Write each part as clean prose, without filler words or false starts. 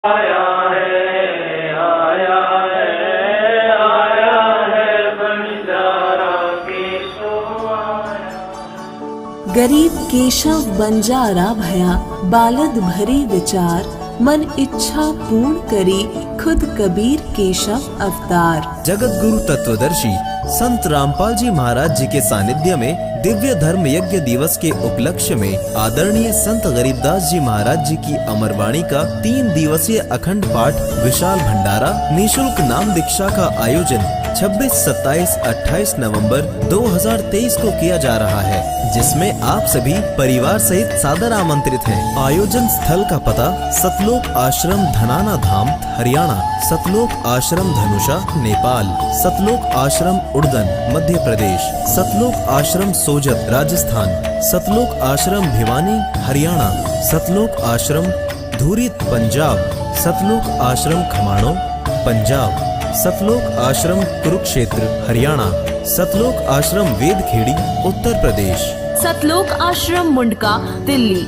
आया है, आया है, आया है बंजारा केशव आया। गरीब केशव बंजारा भया, बालद भरे विचार, मन इच्छा पूर्ण करी, खुद कबीर केशव अवतार। जगत गुरु तत्वदर्शी संत रामपाल जी महाराज जी के सानिध्य में दिव्य धर्म यज्ञ दिवस के उपलक्ष्य में आदरणीय संत गरीबदास जी महाराज जी की अमरवाणी का 3 दिवसीय अखंड पाठ विशाल भंडारा निःशुल्क नाम दीक्षा का आयोजन 26, 27, 28 नवंबर 2023 को किया जा रहा है, जिसमें आप सभी परिवार सहित सादर आमंत्रित हैं। आयोजन स्थल का पता सतलोक आश्रम धनाना धाम हरियाणा, सतलोक आश्रम धनुषा नेपाल, सतलोक आश्रम उड़दन मध्य प्रदेश, सतलोक आश्रम सोजत राजस्थान, सतलोक आश्रम भिवानी हरियाणा, सतलोक आश्रम धूरित पंजाब, सतलोक आश्रम खमाणों पंजाब, सतलोक आश्रम कुरुक्षेत्र हरियाणा, सतलोक आश्रम वेदखेड़ी उत्तर प्रदेश, सतलोक आश्रम मुंडका दिल्ली।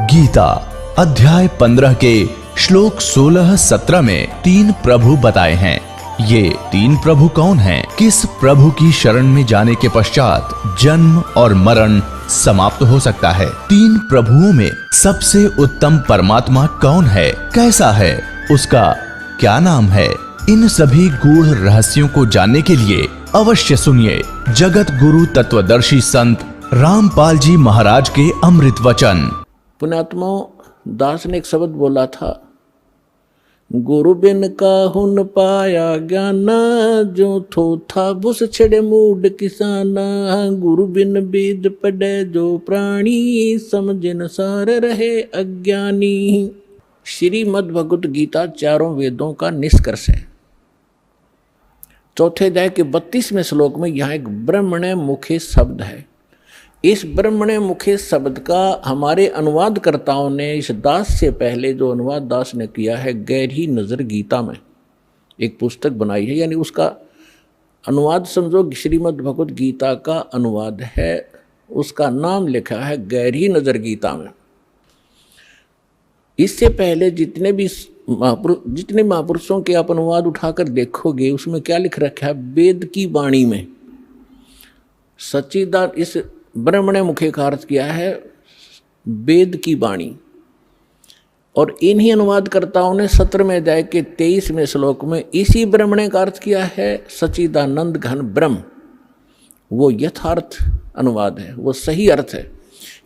गीता अध्याय 15 के श्लोक 16-17 में 3 प्रभु बताए हैं। ये 3 प्रभु कौन हैं? किस प्रभु की शरण में जाने के पश्चात जन्म और मरण समाप्त हो सकता है? 3 प्रभुओं में सबसे उत्तम परमात्मा कौन है? कैसा है? उसका क्या नाम है? इन सभी गूढ़ रहस्यों को जानने के लिए अवश्य सुनिए जगत गुरु तत्वदर्शी संत रामपाल जी महाराज के अमृत वचन। पुण्यात्मा दास ने एक शब्द बोला था, गुरु बिन काहू न पाया ज्ञाना, जो थो था बुस छड़े मूड किसाना, गुरु बिन बीज पड़े जो प्राणी, समझन सार रहे अज्ञानी। श्रीमद् भगवत गीता चारों वेदों का निष्कर्ष है। चौथे अध्याय के 32वें श्लोक में यहाँ एक ब्रह्मण्य मुखे शब्द है। इस ब्रह्मण्य मुखे शब्द का हमारे अनुवादकर्ताओं ने इस दास से पहले जो अनुवाद दास ने किया है गहरी नज़र गीता में एक पुस्तक बनाई है, यानी उसका अनुवाद समझो श्रीमद् भगवत गीता का अनुवाद है, उसका नाम लिखा है गहरी नज़र गीता में। इससे पहले जितने महापुरुषों के आप अनुवाद उठाकर देखोगे उसमें क्या लिख रखा है? वेद की वाणी में सच्चिदानंद, इस ब्रह्मण्य मुखे का अर्थ किया है वेद की वाणी। और इन्हीं अनुवादकर्ताओं ने 17वें अध्याय के 23वें श्लोक में इसी ब्रह्मण्य का अर्थ किया है सच्चिदानंद घन ब्रह्म। वो यथार्थ अनुवाद है, वो सही अर्थ है।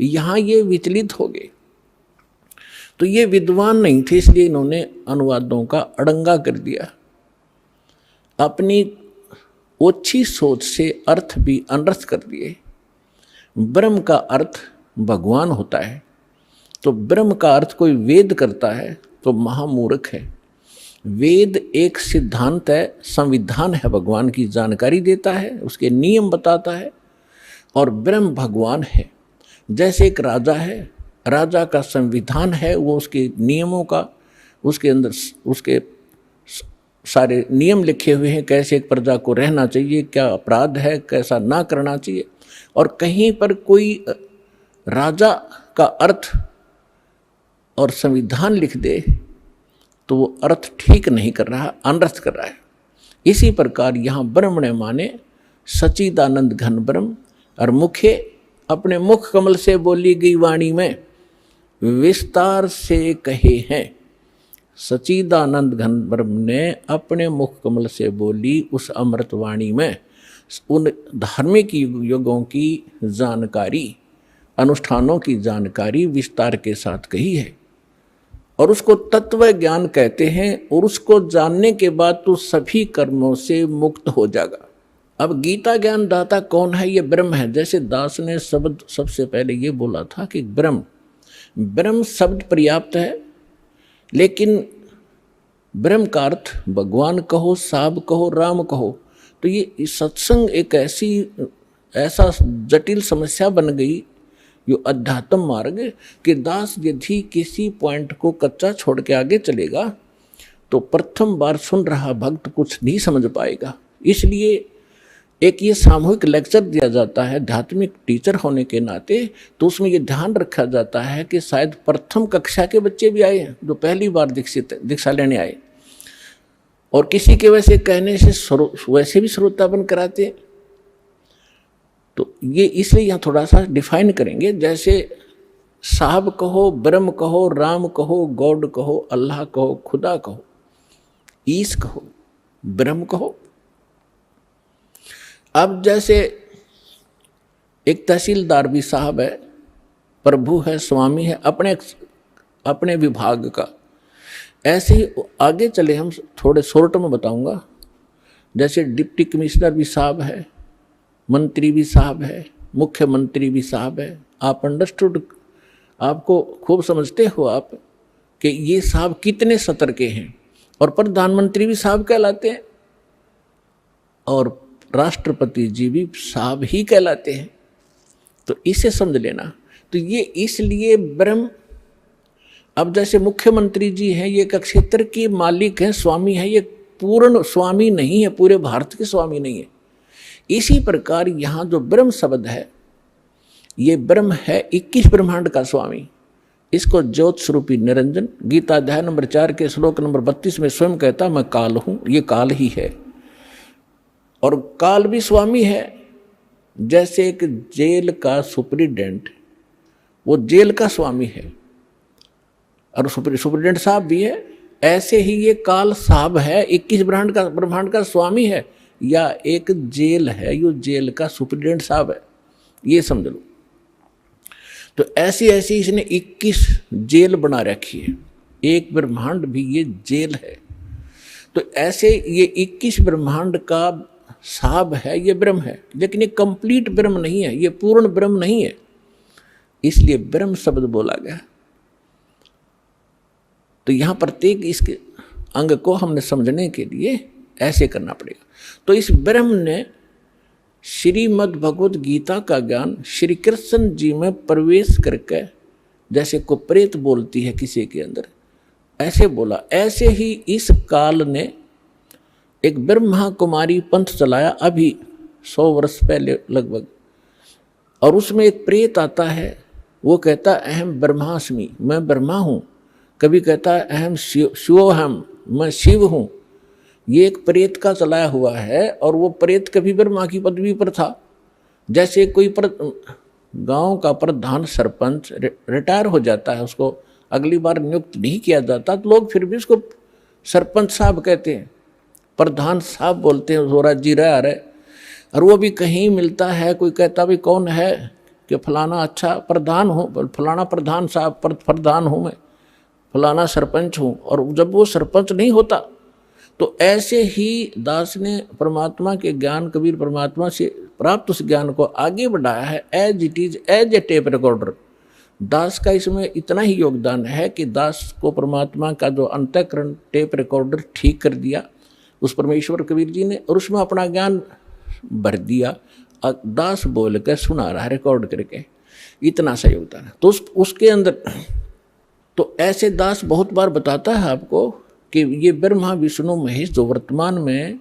यहाँ ये विचलित हो गए, तो ये विद्वान नहीं थे, इसलिए इन्होंने अनुवादों का अड़ंगा कर दिया। अपनी ओछी सोच से अर्थ भी अनर्थ कर दिए। ब्रह्म का अर्थ भगवान होता है, तो ब्रह्म का अर्थ कोई वेद करता है तो महामूर्ख है। वेद एक सिद्धांत है, संविधान है, भगवान की जानकारी देता है, उसके नियम बताता है, और ब्रह्म भगवान है। जैसे एक राजा है, राजा का संविधान है, वो उसके नियमों का, उसके अंदर उसके सारे नियम लिखे हुए हैं, कैसे एक प्रजा को रहना चाहिए, क्या अपराध है, कैसा ना करना चाहिए। और कहीं पर कोई राजा का अर्थ और संविधान लिख दे तो वो अर्थ ठीक नहीं कर रहा, अनर्थ कर रहा है। इसी प्रकार यहाँ ब्रह्मण्य माने सच्चिदानंद घन ब्रह्म, और मुखे अपने मुख कमल से बोली गई वाणी में विस्तार से कहे हैं। सच्चिदानंद घन ब्रह्म ने अपने मुख कमल से बोली उस अमृत वाणी में उन धार्मिक युगों की जानकारी, अनुष्ठानों की जानकारी विस्तार के साथ कही है, और उसको तत्व ज्ञान कहते हैं। और उसको जानने के बाद तो सभी कर्मों से मुक्त हो जाएगा। अब गीता ज्ञान दाता कौन है? ये ब्रह्म है। जैसे दास ने शब्द सबसे पहले ये बोला था कि ब्रह्म शब्द पर्याप्त है, लेकिन ब्रह्म का अर्थ भगवान कहो, साब कहो, राम कहो, तो ये सत्संग एक ऐसा जटिल समस्या बन गई, जो अध्यात्म मार्ग, कि दास यदि किसी पॉइंट को कच्चा छोड़ के आगे चलेगा तो प्रथम बार सुन रहा भक्त कुछ नहीं समझ पाएगा। इसलिए एक ये सामूहिक लेक्चर दिया जाता है आध्यात्मिक टीचर होने के नाते, तो उसमें ये ध्यान रखा जाता है कि शायद प्रथम कक्षा के बच्चे भी आए हैं जो पहली बार दीक्षा लेने आए, और किसी के वैसे कहने से वैसे भी श्रोतापन कराते हैं। तो ये इसलिए यहाँ थोड़ा सा डिफाइन करेंगे। जैसे साहब कहो, ब्रह्म कहो, राम कहो, गॉड कहो, अल्लाह कहो, खुदा कहो, ईश कहो, ब्रह्म कहो। अब जैसे एक तहसीलदार भी साहब है, प्रभु है, स्वामी है अपने विभाग का। ऐसे ही आगे चले हम थोड़े शॉर्ट में बताऊंगा। जैसे डिप्टी कमिश्नर भी साहब है, मंत्री भी साहब है, मुख्यमंत्री भी साहब है। आप अंडरस्टूड, आपको खूब समझते हो आप कि ये साहब कितने सतर के हैं। और प्रधानमंत्री भी साहब कहलाते हैं, और राष्ट्रपति जी भी साहब ही कहलाते हैं। तो इसे समझ लेना। तो ये इसलिए ब्रह्म, अब जैसे मुख्यमंत्री जी हैं, ये एक क्षेत्र के मालिक हैं, स्वामी हैं, ये पूर्ण स्वामी नहीं है, पूरे भारत के स्वामी नहीं है। इसी प्रकार यहाँ जो ब्रह्म शब्द है, ये ब्रह्म है 21 ब्रह्मांड का स्वामी। इसको ज्योत स्वरूपी निरंजन गीता अध्याय नंबर 4 के श्लोक नंबर 32 में स्वयं कहता, मैं काल हूँ, ये काल ही है। और काल भी स्वामी है। जैसे एक जेल का सुप्रिटेंडेंट, वो जेल का स्वामी है, और सुप्रिटेंडेंट साहब भी है, ऐसे ही ये काल साहब है, 21 ब्रह्मांड का स्वामी है, या एक जेल है, यो जेल का सुप्रिटेंडेंट साहब है, ये समझ लो। तो ऐसी ऐसी इसने 21 जेल बना रखी है, एक ब्रह्मांड भी ये जेल है। तो ऐसे ये 21 ब्रह्मांड का साहब है, ये ब्रह्म है, लेकिन ये कंप्लीट ब्रह्म नहीं है, ये पूर्ण ब्रह्म नहीं है, इसलिए ब्रह्म शब्द बोला गया। तो यहाँ प्रत्येक इसके अंग को हमने समझने के लिए ऐसे करना पड़ेगा। तो इस ब्रह्म ने श्रीमद् भगवद गीता का ज्ञान श्री कृष्ण जी में प्रवेश करके, जैसे को प्रेत बोलती है किसी के अंदर, ऐसे बोला। ऐसे ही इस काल ने एक ब्रह्मा कुमारी पंथ चलाया अभी 100 वर्ष पहले लगभग, और उसमें एक प्रेत आता है, वो कहता अहम ब्रह्मास्मि, मैं ब्रह्मा हूँ। कभी कहता है अहम शिवोहम, मैं शिव हूँ। ये एक प्रेत का चलाया हुआ है, और वो प्रेत कभी ब्रह्मा की पदवी पर था। जैसे कोई गांव का प्रधान सरपंच रिटायर हो जाता है, उसको अगली बार नियुक्त नहीं किया जाता, तो लोग फिर भी उसको सरपंच साहब कहते हैं, प्रधान साहब बोलते हैं, जोरा जी रहा रहे। और वो भी कहीं मिलता है, कोई कहता भी कौन है, कि फलाना अच्छा प्रधान हूँ, फलाना प्रधान साहब प्रधान हूँ मैं, फलाना सरपंच हूँ। और जब वो सरपंच नहीं होता, तो ऐसे ही दास ने परमात्मा के ज्ञान, कबीर परमात्मा से प्राप्त उस ज्ञान को आगे बढ़ाया है, as it is, as a tape recorder. Das का इसमें इतना ही योगदान है कि दास को परमात्मा का जो अंतःकरण टेप रिकॉर्डर ठीक कर दिया उस परमेश्वर कबीर जी ने, और उसमें अपना ज्ञान भर दिया। दास बोल कर सुना रहा है रिकॉर्ड करके, इतना सा योगदान है। तो उसके अंदर तो ऐसे दास बहुत बार बताता है आपको कि ये ब्रह्मा विष्णु महेश जो वर्तमान में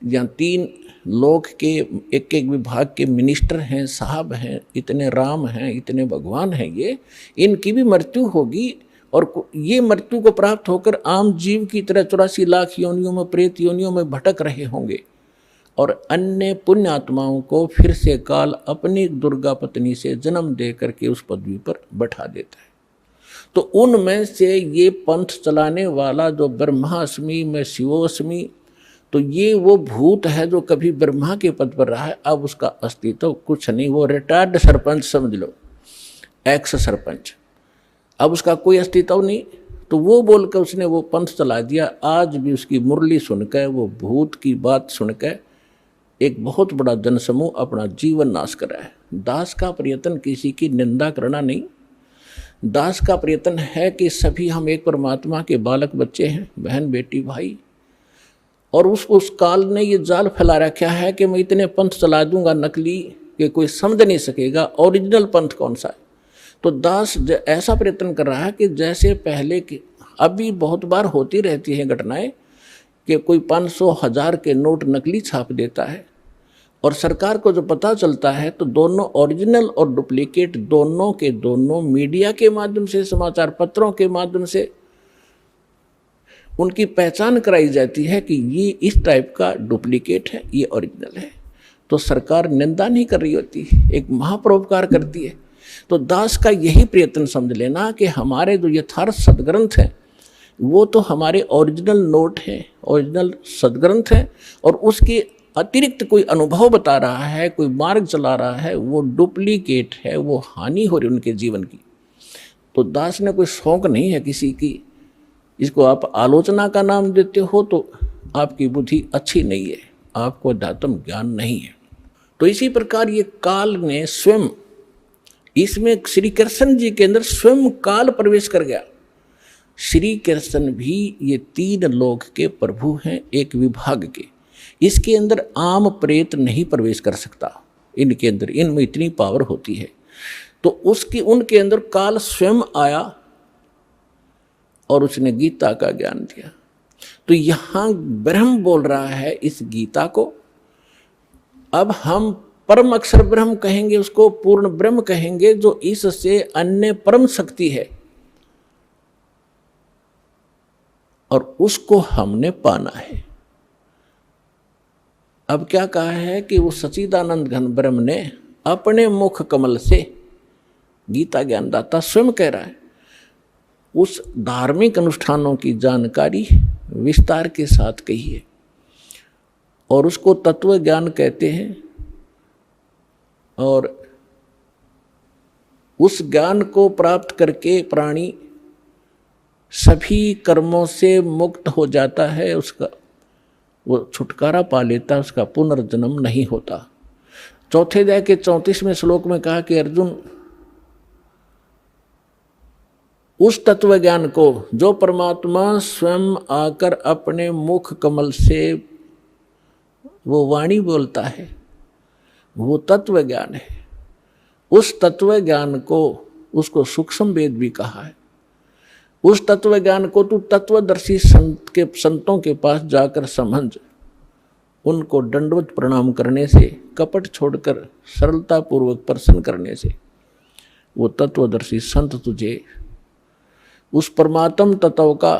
यहाँ 3 लोक के एक एक विभाग के मिनिस्टर हैं, साहब हैं, इतने राम हैं, इतने भगवान हैं, ये इनकी भी मृत्यु होगी। और ये मृत्यु को प्राप्त होकर आम जीव की तरह 84 लाख योनियों में, प्रेत योनियों में भटक रहे होंगे, और अन्य पुण्य आत्माओं को फिर से काल अपनी दुर्गा पत्नी से जन्म दे करके उस पदवी पर बैठा देता है। तो उनमें से ये पंथ चलाने वाला जो ब्रह्मास्मि में शिवोस्मि, तो ये वो भूत है जो कभी ब्रह्मा के पद पर रहा है, अब उसका अस्तित्व कुछ नहीं, वो रिटायर्ड सरपंच समझ लो, एक्स सरपंच, अब उसका कोई अस्तित्व नहीं। तो वो बोलकर उसने वो पंथ चला दिया। आज भी उसकी मुरली सुनकर, वो भूत की बात सुनकर एक बहुत बड़ा जनसमूह अपना जीवन नाश कर रहा है। दास का प्रयत्न किसी की निंदा करना नहीं, दास का प्रयत्न है कि सभी हम एक परमात्मा के बालक बच्चे हैं, बहन बेटी भाई। और उस काल ने ये जाल फैला रखा है कि मैं इतने पंथ चला दूंगा नकली कि कोई समझ नहीं सकेगा ओरिजिनल पंथ कौन सा है। तो दास ऐसा प्रयत्न कर रहा है कि जैसे पहले की अभी बहुत बार होती रहती है घटनाएं कि कोई 500,000 के नोट नकली छाप देता है और सरकार को जो पता चलता है तो दोनों ओरिजिनल और डुप्लीकेट दोनों के दोनों मीडिया के माध्यम से, समाचार पत्रों के माध्यम से उनकी पहचान कराई जाती है कि ये इस टाइप का डुप्लीकेट है, ये ओरिजिनल है। तो सरकार निंदा नहीं कर रही होती, एक महापरोपकार करती है। तो दास का यही प्रयत्न समझ लेना कि हमारे जो यथार्थ सदग्रंथ हैं वो तो हमारे ओरिजिनल नोट हैं, ओरिजिनल सदग्रंथ हैं, और उसके अतिरिक्त कोई अनुभव बता रहा है, कोई मार्ग चला रहा है, वो डुप्लीकेट है, वो हानि हो रही उनके जीवन की। तो दास ने कोई शौक नहीं है किसी की, इसको आप आलोचना का नाम देते हो तो आपकी बुद्धि अच्छी नहीं है, आपको अध्यात्म ज्ञान नहीं है। तो इसी प्रकार ये काल ने स्वयं, इसमें श्री कृष्ण जी के अंदर स्वयं काल प्रवेश कर गया। श्री कृष्ण भी ये 3 लोक के प्रभु हैं, एक विभाग के। इसके अंदर आम प्रेत नहीं प्रवेश कर सकता, इनके अंदर, इनमें इतनी पावर होती है। तो उसकी उनके अंदर काल स्वयं आया और उसने गीता का ज्ञान दिया। तो यहाँ ब्रह्म बोल रहा है इस गीता को। अब हम परम अक्षर ब्रह्म कहेंगे, उसको पूर्ण ब्रह्म कहेंगे, जो इससे अन्य परम शक्ति है, और उसको हमने पाना है। अब क्या कहा है कि वो सच्चिदानंद घन ब्रह्म ने अपने मुख कमल से, गीता ज्ञानदाता स्वयं कह रहा है, उस धार्मिक अनुष्ठानों की जानकारी विस्तार के साथ कही है, और उसको तत्व ज्ञान कहते हैं। और उस ज्ञान को प्राप्त करके प्राणी सभी कर्मों से मुक्त हो जाता है, उसका वो छुटकारा पा लेता है, उसका पुनर्जन्म नहीं होता। चौथे अध्याय के 34वें श्लोक में कहा कि अर्जुन, उस तत्व ज्ञान को जो परमात्मा स्वयं आकर अपने मुख कमल से वो वाणी बोलता है, वो तत्व ज्ञान है। उस तत्व ज्ञान को, उसको सूक्ष्म वेद भी कहा है। उस तत्व ज्ञान को तू तत्वदर्शी संतों के पास जाकर समझ, उनको दंडवत प्रणाम करने से, कपट छोड़कर सरलता पूर्वक प्रसन्न करने से वो तत्वदर्शी संत तुझे उस परमात्म तत्व का,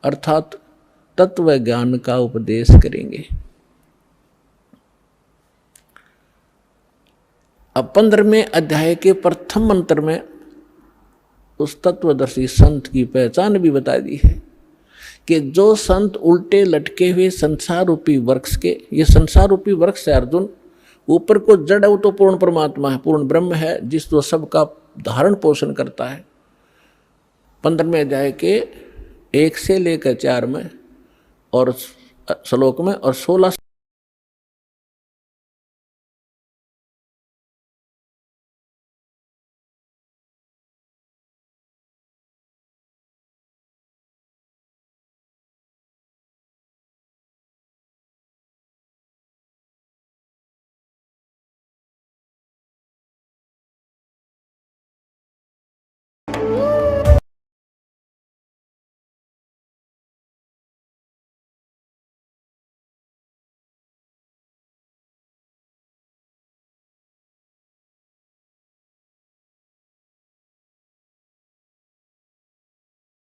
अर्थात तत्व ज्ञान का उपदेश करेंगे। अब 15वें अध्याय के प्रथम मंत्र में उस तत्वदर्शी संत की पहचान भी बता दी है कि जो संत उल्टे लटके हुए संसार रूपी वृक्ष के, ये संसार रूपी वृक्ष है अर्जुन, ऊपर को जड़ है वो तो पूर्ण परमात्मा है, पूर्ण ब्रह्म है, जिस जो सबका धारण पोषण करता है। 15वें अध्याय के 1 से लेकर 4 में और श्लोक में और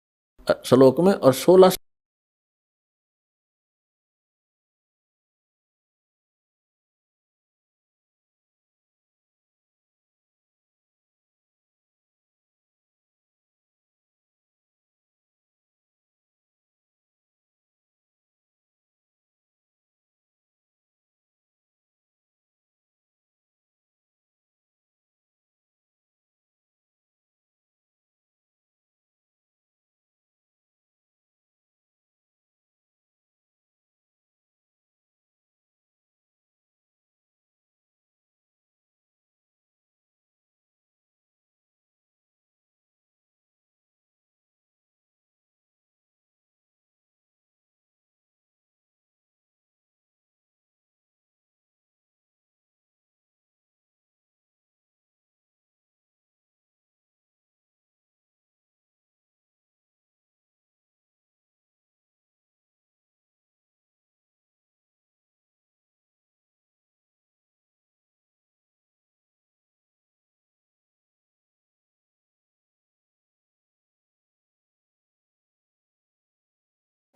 16श्लोक में और 16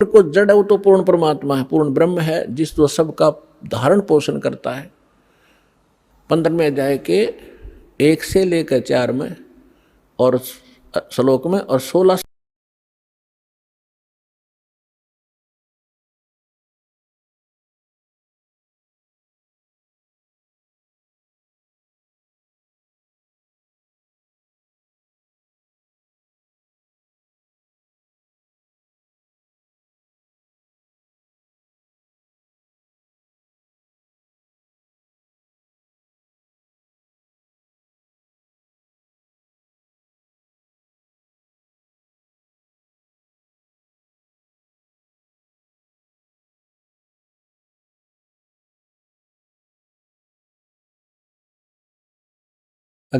को जड़ है वो तो पूर्ण परमात्मा है, पूर्ण ब्रह्म है, जिस जो सबका धारण पोषण करता है। 15वें अध्याय के 1 से लेकर 4 में और श्लोक में और 16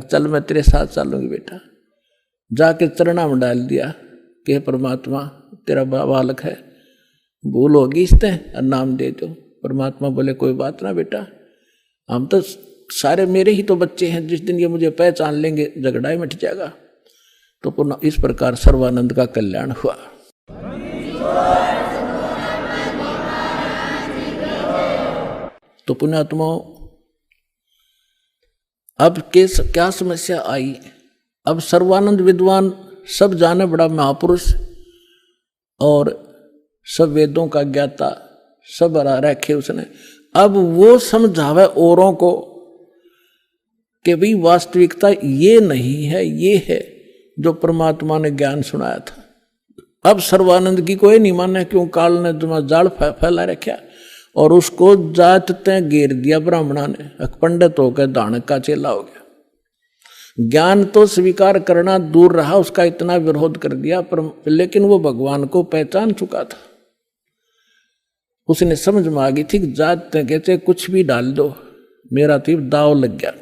चल मैं तेरे साथ चलूंगी बेटा। जाके चरणा में डाल दिया कि परमात्मा तेरा बालक है, भूल होगी इससे और नाम दे दो। परमात्मा बोले कोई बात ना बेटा, हम तो सारे मेरे ही तो बच्चे हैं, जिस दिन ये मुझे पहचान लेंगे झगड़ा ही मिट जाएगा। तो पुनः इस प्रकार सर्वानंद का कल्याण हुआ। तो पुण्यात्माओं, अब क्या समस्या आई? अब सर्वानंद विद्वान सब जाने बड़ा महापुरुष और सब वेदों का ज्ञाता सब रखे उसने। अब वो समझावे औरों को कि भाई वास्तविकता ये नहीं है, ये है जो परमात्मा ने ज्ञान सुनाया था। अब सर्वानंद की कोई नहीं माने, क्यों? काल ने तुम्हारा जाल फैला रखा और उसको जात तय घेर दिया ब्राह्मणा ने। पंडित होकर दानक का चेला हो गया। ज्ञान तो स्वीकार करना दूर रहा, उसका इतना विरोध कर दिया, पर लेकिन वो भगवान को पहचान चुका था। उसने समझ में आ गई थी कि जात तय कहते कुछ भी डाल दो, मेरा तो दाव लग गया।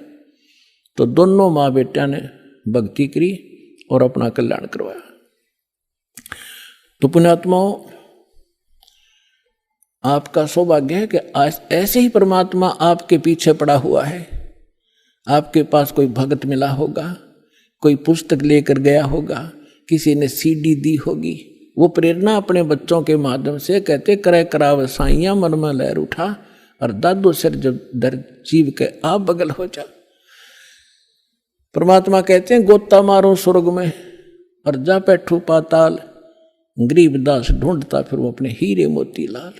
तो दोनों माँ बेटा ने भक्ति करी और अपना कल्याण करवाया। तो पुण्यात्माओं, आपका सौभाग्य है कि आज ऐसे ही परमात्मा आपके पीछे पड़ा हुआ है। आपके पास कोई भगत मिला होगा, कोई पुस्तक लेकर गया होगा, किसी ने सीडी दी होगी। वो प्रेरणा अपने बच्चों के माध्यम से कहते करे कराव साइया मन में लहर उठा और दादो सिर जब दर जीव के आप बगल हो जा। परमात्मा कहते हैं गोता मारो स्वर्ग में और जा बैठू पाताल, गरीबदास ढूंढता फिर वो अपने हीरे मोती लाल।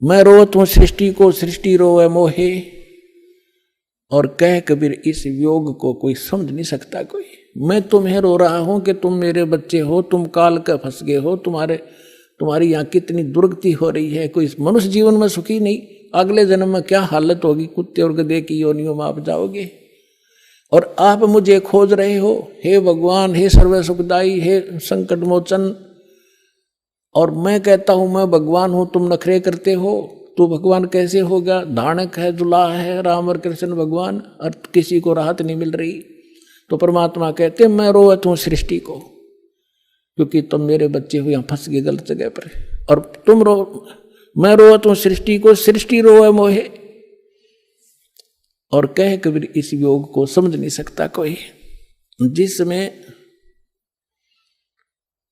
मैं रोत हूं सृष्टि को, सृष्टि रोवे मोहे, और कह कबीर इस वियोग को कोई समझ नहीं सकता कोई। मैं तुम्हें रो रहा हूं कि तुम मेरे बच्चे हो, तुम काल का फंस गए हो, तुम्हारी यहाँ कितनी दुर्गति हो रही है। कोई मनुष्य जीवन में सुखी नहीं, अगले जन्म में क्या हालत होगी, कुत्ते और गधे की योनियों में आप जाओगे। और आप मुझे खोज रहे हो, हे भगवान, हे सर्व सुखदाई, हे संकट मोचन। और मैं कहता हूं मैं भगवान हूं, तुम नखरे करते हो। तो भगवान कैसे होगा? धानक है, दुल्हा है, राम और कृष्ण भगवान, और किसी को राहत नहीं मिल रही। तो परमात्मा कहते मैं रोवत हूं सृष्टि को, क्योंकि तुम मेरे बच्चे हो यहाँ फंस गए गलत जगह पर। और तुम मैं रोवत हूं सृष्टि को, सृष्टि रोवे मोहे, और कह कबीर इस योग को समझ नहीं सकता कोई। जिसमें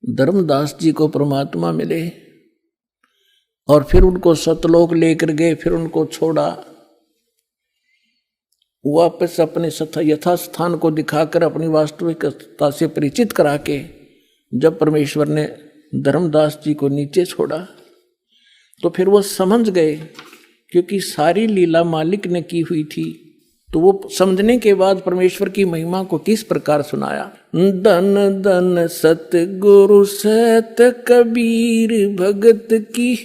धर्मदास जी को परमात्मा मिले और फिर उनको सतलोक लेकर गए, फिर उनको छोड़ा, वापस अपने यथास्थान को दिखाकर अपनी वास्तविकता से परिचित करा के जब परमेश्वर ने धर्मदास जी को नीचे छोड़ा तो फिर वो समझ गए, क्योंकि सारी लीला मालिक ने की हुई थी। तो वो समझने के बाद परमेश्वर की महिमा को किस प्रकार सुनाया। धन धन सतगुरु सत कबीर भगत की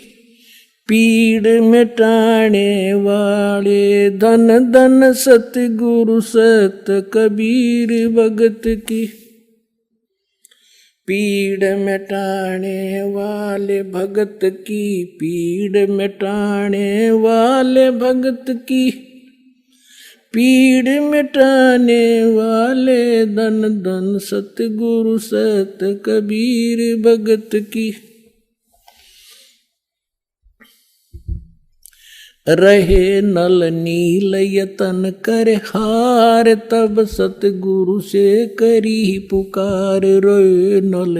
पीड़ मिटाने वाले। धन धन सतगुरु सत कबीर भगत की पीड़ मिटाने वाले भगत की, पीड़ मिटाने वाले भगत की, पीड़ मिटाने वाले। धन धन सतगुरु सत कबीर भगत की। रहे नल नील यतन कर हार, तब सतगुरु से करी पुकार। रोए नल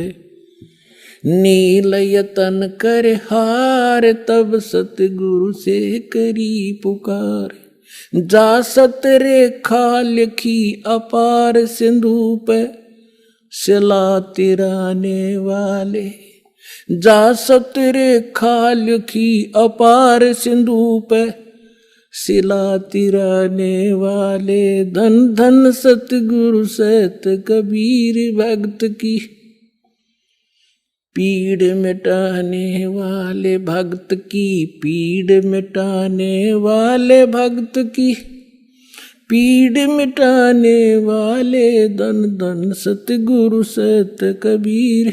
नील यतन कर हार, तब सतगुरु से करी पुकार। जा सत रेखा लिखी अपार, सिंधु पे शिला तिराने वाले। जा सत रेखा लिखी अपार, सिंधु पे शिला तिराने वाले। धन धन सतगुरु सत कबीर, भक्त की पीड़ मिटाने वाले। भक्त की पीड़ मिटाने वाले, भक्त की पीड़ मिटाने वाले। धन धन सतगुरु सत कबीर।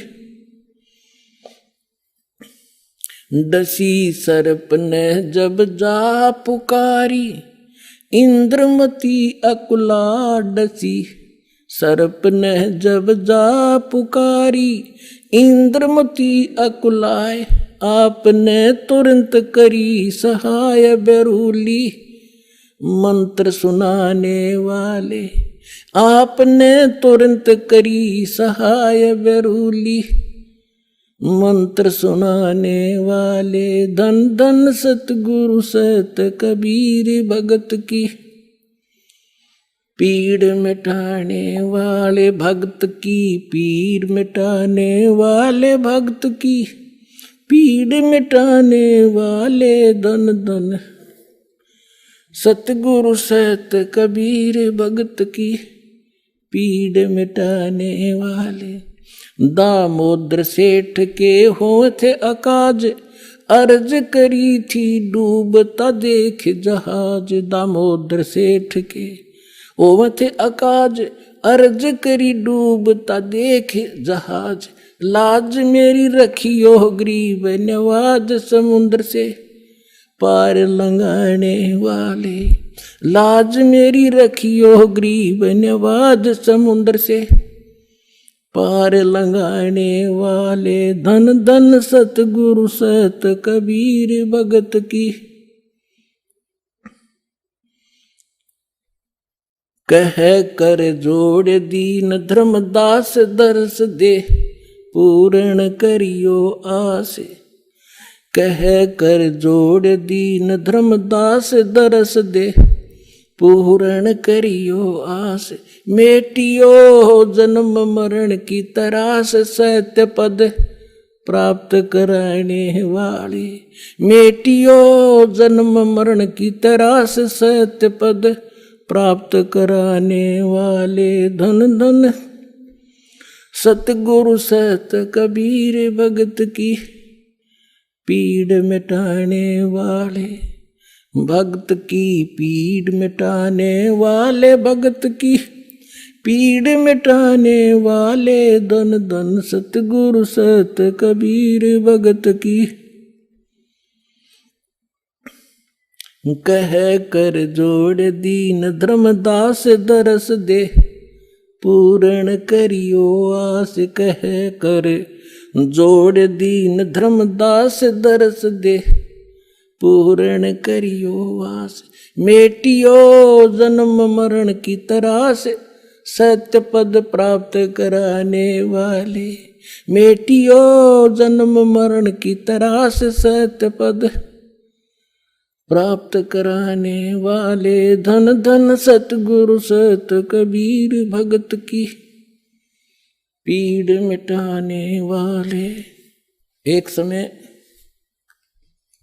डसी सर्प ने जब जा पुकारी, इंद्रमती अकुला डसी। सर्प ने जब जा पुकारी, इंद्रमती अकुलाए। आपने तुरंत करी सहाय, बेरूली मंत्र सुनाने वाले। आपने तुरंत करी सहाय, बेरूली मंत्र सुनाने वाले। धन धन सतगुरु सत कबीर, भगत की पीड़ मिटाने वाले। भक्त की पीड़ मिटाने वाले, भक्त की पीड़ मिटाने वाले। धन धन सतगुरु सत कबीर, भगत की पीड़ मिटाने वाले। दामोदर सेठ के हो थे अकाज, अर्ज करी थी डूबता देख जहाज। दामोदर सेठ के हो थे अकाज, अर्ज करी डूबता देख जहाज। लाज मेरी रखियो गरीब नवाज, समुद्र से पार लंघाने वाले। लाज मेरी रखियो गरीब नवाज, समुद्र से पार लंघाने वाले। धन धन सतगुरु सत कबीर, भगत की कह कर जोड़ दीन धर्मदास, दर्श दे पूर्ण करियो आस। कह कर जोड़ दीन धर्मदास, दर्श दे पूर्ण करियो आस। मेटियो जन्म मरण की तरास, सत्य पद प्राप्त कराने वाले। मेटियो जन्म मरण की तरास, सत्य पद प्राप्त कराने वाले। धन धन सतगुरु सत कबीर, भगत की पीड़ मिटाने वाले। भक्त की पीड़ मिटाने वाले, भक्त की पीड़ मिटाने वाले। धन धन सतगुरु सत कबीर, भगत की कह कर जोड़ दीन धर्मदास, दरस दे पूर्ण करियो आस। कह कर जोड़ दीन धर्मदास, दरस दे पूर्ण करियो आस। मेटियो जन्म मरण की तरास, सत्य पद प्राप्त कराने वाले। मेटियो जन्म मरण की तरास, सत्य पद प्राप्त कराने वाले। धन धन सतगुरु सत कबीर, भगत की पीड़ मिटाने वाले। एक समय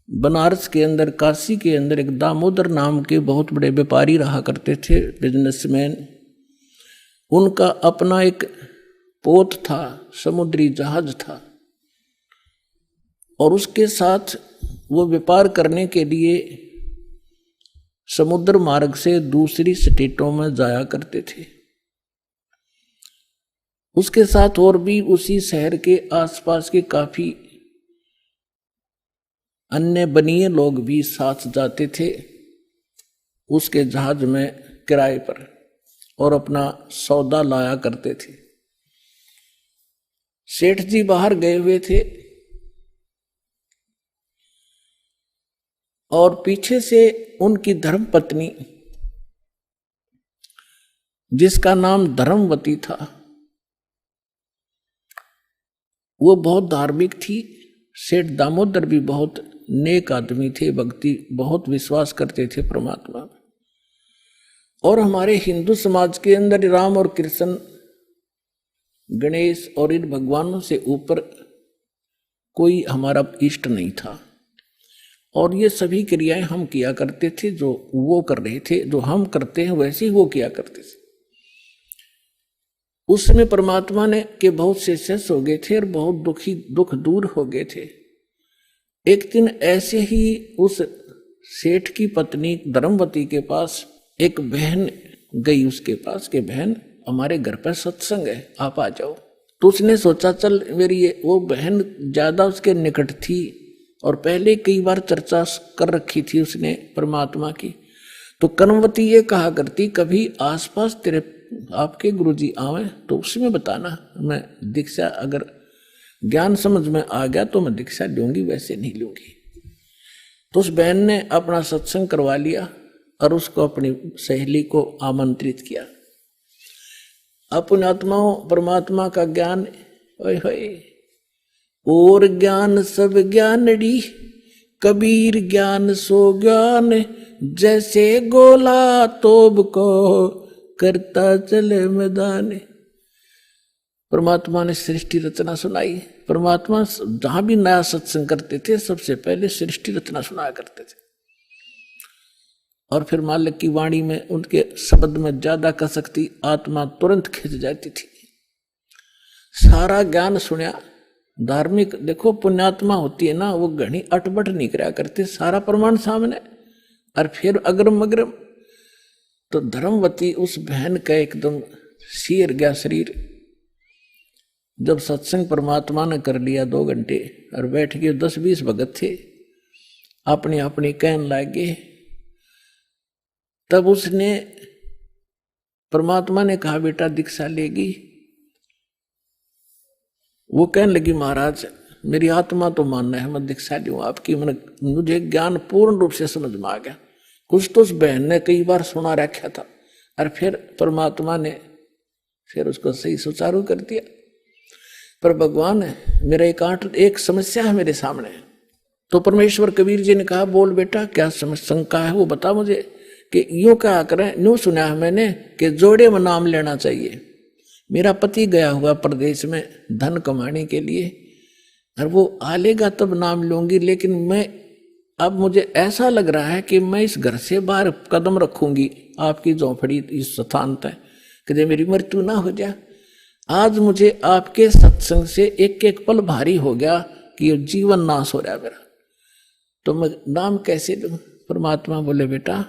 बनारस के अंदर, काशी के अंदर एक दामोदर नाम के बहुत बड़े व्यापारी रहा करते थे, बिजनेसमैन। उनका अपना एक पोत था, समुद्री जहाज था, और उसके साथ वो व्यापार करने के लिए समुद्र मार्ग से दूसरी स्टेटों में जाया करते थे। उसके साथ और भी उसी शहर के आसपास के काफी अन्य बनिए लोग भी साथ जाते थे उसके जहाज में किराए पर, और अपना सौदा लाया करते थे। सेठ जी बाहर गए हुए थे और पीछे से उनकी धर्मपत्नी, जिसका नाम धर्मवती था, वो बहुत धार्मिक थी। सेठ दामोदर भी बहुत नेक आदमी थे, भक्ति बहुत विश्वास करते थे परमात्मा में। और हमारे हिंदू समाज के अंदर राम और कृष्ण, गणेश और इन भगवानों से ऊपर कोई हमारा इष्ट नहीं था। और ये सभी क्रियाएं हम किया करते थे, जो वो कर रहे थे, जो हम करते हैं वैसे ही वो किया करते थे। उस समय परमात्मा ने के बहुत से शिष्य हो गए थे और बहुत दुख दूर हो गए थे। एक दिन ऐसे ही उस सेठ की पत्नी धर्मवती के पास एक बहन गई उसके पास कि बहन हमारे घर पर सत्संग है, आप आ जाओ। तो उसने सोचा चल मेरी वो बहन ज्यादा उसके निकट थी और पहले कई बार चर्चा कर रखी थी उसने परमात्मा की। तो कर्मवती ये कहा करती कभी आसपास तेरे आपके गुरुजी आवे तो उसमें बताना, मैं दीक्षा अगर ज्ञान समझ में आ गया तो मैं दीक्षा लूंगी, वैसे नहीं लूंगी। तो उस बहन ने अपना सत्संग करवा लिया और उसको अपनी सहेली को आमंत्रित किया। अपने आत्माओं परमात्मा का ज्ञान ओए होए और ज्ञान सब ज्ञानड़ी, कबीर ज्ञान सो ज्ञान, जैसे गोला तोब को करता चले मैदान। परमात्मा ने सृष्टि रचना सुनाई। परमात्मा जहां भी नया सत्संग करते थे सबसे पहले सृष्टि रचना सुनाया करते थे। और फिर मालिक की वाणी में उनके शब्द में ज्यादा कसकती आत्मा तुरंत खिंच जाती थी। सारा ज्ञान सुना। धार्मिक देखो पुण्यात्मा होती है ना, वो घनी अटबट नहीं करा करते, सारा प्रमाण सामने। और फिर अग्रम अग्रम तो धर्मवती उस बहन का एकदम सिर गया शरीर। जब सत्संग परमात्मा ने कर लिया 2 घंटे और बैठ के 10-20 भगत थे अपनी अपनी कहने लगे, तब उसने परमात्मा ने कहा बेटा दीक्षा लेगी। वो कहने लगी महाराज मेरी आत्मा तो मानना है मैं दीक्षा लूं आपकी, मुझे ज्ञान पूर्ण रूप से समझ में आ गया। कुछ तो उस बहन ने कई बार सुना रखा था और फिर परमात्मा ने फिर उसको सही सुचारू कर दिया। पर भगवान मेरा एक समस्या है मेरे सामने। तो परमेश्वर कबीर जी ने कहा बोल बेटा क्या शंका है वो बता मुझे। कि यूं कहा करें, यूं सुना है मैंने कि जोड़े में नाम लेना चाहिए। मेरा पति गया हुआ प्रदेश में धन कमाने के लिए और वो आ लेगा तब नाम लूंगी, लेकिन मैं अब मुझे ऐसा लग रहा है कि मैं इस घर से बाहर कदम रखूंगी आपकी झोंपड़ी इस स्थान तक कि मेरी मृत्यु ना हो जाए। आज मुझे आपके सत्संग से एक एक पल भारी हो गया कि जीवन नाश हो रहा है मेरा, तो मैं नाम कैसे लूं। परमात्मा बोले बेटा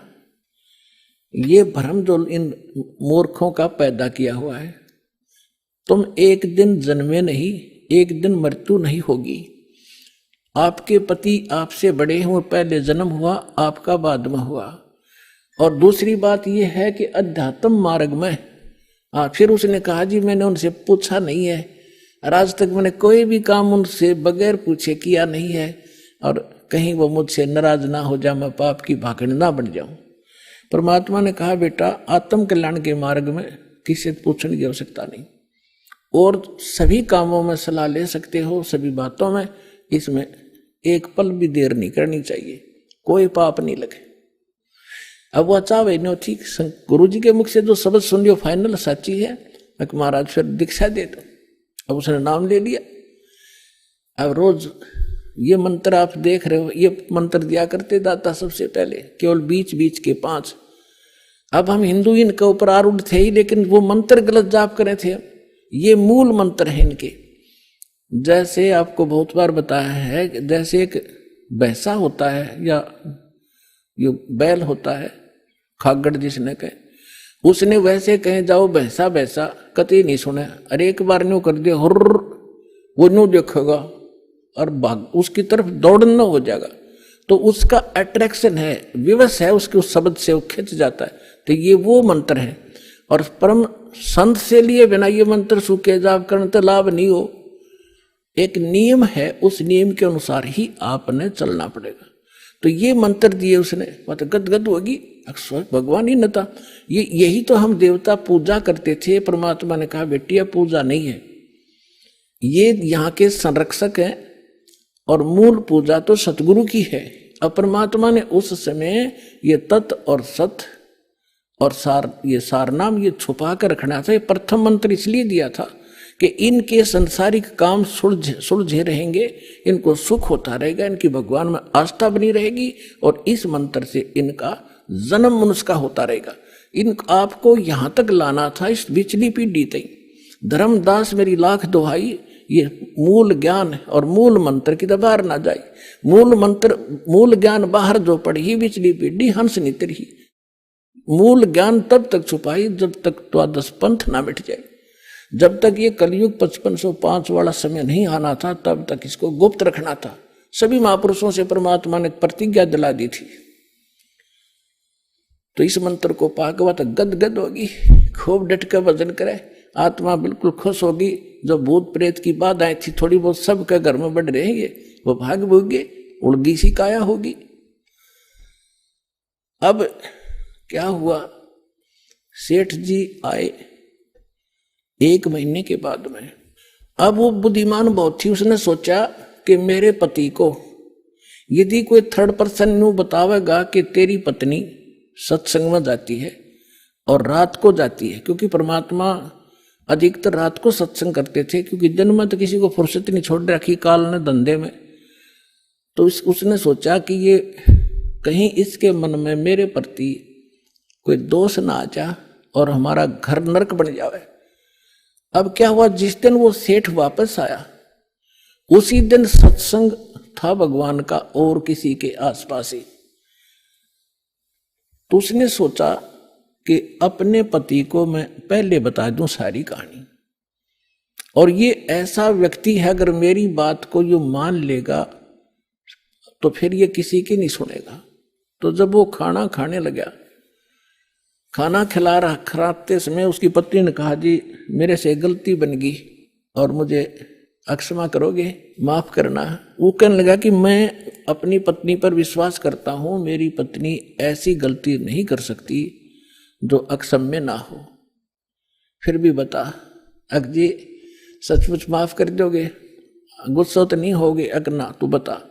ये भ्रम जो इन मूर्खों का पैदा किया हुआ है, तुम एक दिन जन्मे नहीं, एक दिन मृत्यु नहीं होगी। आपके पति आपसे बड़े हुए, पहले जन्म हुआ आपका बाद में हुआ। और दूसरी बात यह है कि अध्यात्म मार्ग में फिर उसने कहा जी मैंने उनसे पूछा नहीं है और आज तक मैंने कोई भी काम उनसे बगैर पूछे किया नहीं है, और कहीं वो मुझसे नाराज ना हो जाए, मैं पाप की भागड़ ना बन जाऊं। परमात्मा ने कहा बेटा आत्म कल्याण के मार्ग में किसी से पूछने की आवश्यकता नहीं, और सभी कामों में सलाह ले सकते हो, सभी बातों में। इसमें एक पल भी देर नहीं करनी चाहिए, कोई पाप नहीं लगे। अब वो चाहे नो ठीक गुरु जी के मुख से जो शब्द सुन लियो फाइनल सच्ची है, महाराज फिर दीक्षा दे दो। अब उसने नाम ले लिया। अब रोज ये मंत्र आप देख रहे हो, ये मंत्र दिया करते दाता सबसे पहले, केवल बीच बीच के 5। अब हम हिंदू इनके ऊपर आरूढ़ थे ही, लेकिन वो मंत्र गलत जाप करे थे। ये मूल मंत्र है इनके। जैसे आपको बहुत बार बताया है, जैसे एक भैंसा होता है या ये बैल होता है, खागड़ जिसने कहे, उसने वैसे कहे जाओ भैंसा भैंसा कतई नहीं सुने, अरे एक बार न्यू कर दिया हुर्र, वो न्यू देखेगा और भाग उसकी तरफ दौड़ना हो जाएगा। तो उसका अट्रैक्शन है, विवश है उसके उस शब्द से, वो खिंच जाता है। तो ये वो मंत्र है। और परम संत से लिए बिना ये मंत्र सूखे जाप करने तो लाभ नहीं हो। एक नियम है, उस नियम के अनुसार ही आपने चलना पड़ेगा। तो ये मंत्र दिए उसने, मतलब गदगद होगी, भगवान ही न था। यही तो हम देवता पूजा करते थे। परमात्मा ने कहा बेटिया पूजा नहीं है, ये यहाँ के संरक्षक हैं और मूल पूजा तो सतगुरु की है। अब परमात्मा ने उस समय ये तत् और सत और सार, ये सारनाम ये छुपा कर रखना था। ये प्रथम मंत्र इसलिए दिया था कि इनके सांसारिक काम सुलझे रहेंगे, इनको सुख होता रहेगा, इनकी भगवान में आस्था बनी रहेगी और इस मंत्र से इनका जन्म मनुष्य का होता रहेगा। इन आपको यहाँ तक लाना था, इस बिचली पीढ़ी तक। धर्मदास मेरी लाख दुहाई, ये मूल ज्ञान और मूल मंत्र की बाहर ना जाए। मूल मंत्र मूल ज्ञान बाहर जो पढ़ी बिचली पीढ़ी हंस नितर ही। मूल ज्ञान तब तक छुपाई जब तक द्वादश पंथ ना मिट जाए। जब तक ये कलयुग 5505 वाला समय नहीं आना था तब तक इसको गुप्त रखना था। सभी महापुरुषों से परमात्मा ने प्रतिज्ञा दिला दी थी। तो इस मंत्र को पाकवा तो गदगद होगी, खूब डट कर भजन करे, आत्मा बिल्कुल खुश होगी। जो भूत प्रेत की बाधाएं थी थोड़ी बहुत सबके घर में बढ़ रहेंगे, वो भाग भूगे, उड़गी सी काया होगी। अब क्या हुआ, सेठ जी आए 1 महीने के बाद में। अब वो बुद्धिमान बहुत थी, उसने सोचा कि मेरे पति को यदि कोई थर्ड पर्सन न्यू बतावेगा कि तेरी पत्नी सत्संग में जाती है और रात को जाती है, क्योंकि परमात्मा अधिकतर रात को सत्संग करते थे, क्योंकि दिन में तो किसी को फुर्सत नहीं छोड़ रखी काल ने धंधे में। तो उसने सोचा कि ये कहीं इसके मन में मेरे प्रति कोई दोष ना आ जा और हमारा घर नरक बन जाए। अब क्या हुआ, जिस दिन वो सेठ वापस आया उसी दिन सत्संग था भगवान का और किसी के आसपास ही। तो उसने सोचा कि अपने पति को मैं पहले बता दूं सारी कहानी, और ये ऐसा व्यक्ति है अगर मेरी बात को यो मान लेगा तो फिर ये किसी की नहीं सुनेगा। तो जब वो खाना खाने लगा, खाना खिलाते समय उसकी पत्नी ने कहा, जी मेरे से गलती बन गई और मुझे क्षमा करोगे, माफ करना। वो कहने लगा कि मैं अपनी पत्नी पर विश्वास करता हूं, मेरी पत्नी ऐसी गलती नहीं कर सकती जो अक्षम्य ना हो। फिर भी बता, अग जी सचमुच माफ कर दोगे, गुस्सा तो नहीं होगे? अग ना, तू बता।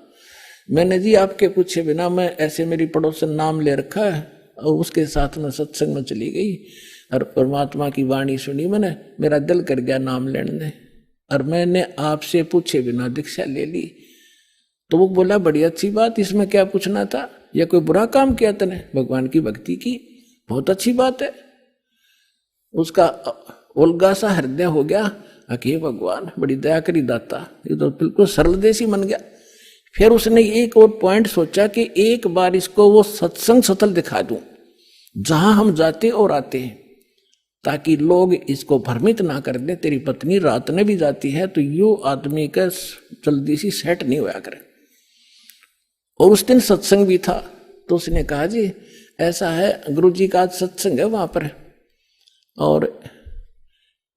मैंने जी आपके पूछे बिना मैं ऐसे मेरी पड़ोसन नाम ले रखा है और उसके साथ में सत्संग में चली गई और परमात्मा की वाणी सुनी मैंने, मेरा दिल कर गया नाम लेने, और मैंने आपसे पूछे बिना दीक्षा ले ली। तो वो बोला, बड़ी अच्छी बात, इसमें क्या पूछना था? या कोई बुरा काम किया तने? भगवान की भक्ति की, बहुत अच्छी बात है। उसका उल्गा सा हृदय हो गया, अके भगवान बड़ी दया करी दाता, ये तो बिल्कुल सरल देसी बन गया। फिर उसने एक और पॉइंट सोचा कि एक बार इसको वो सत्संग स्थल दिखा दूं जहां हम जाते और आते हैं, ताकि लोग इसको भ्रमित ना कर दें, तेरी पत्नी रात में भी जाती है तो यो आदमी का जल्दी सी सेट नहीं होया करे। और उस दिन सत्संग भी था। तो उसने कहा, जी ऐसा है, गुरु जी का आज सत्संग है वहां पर, और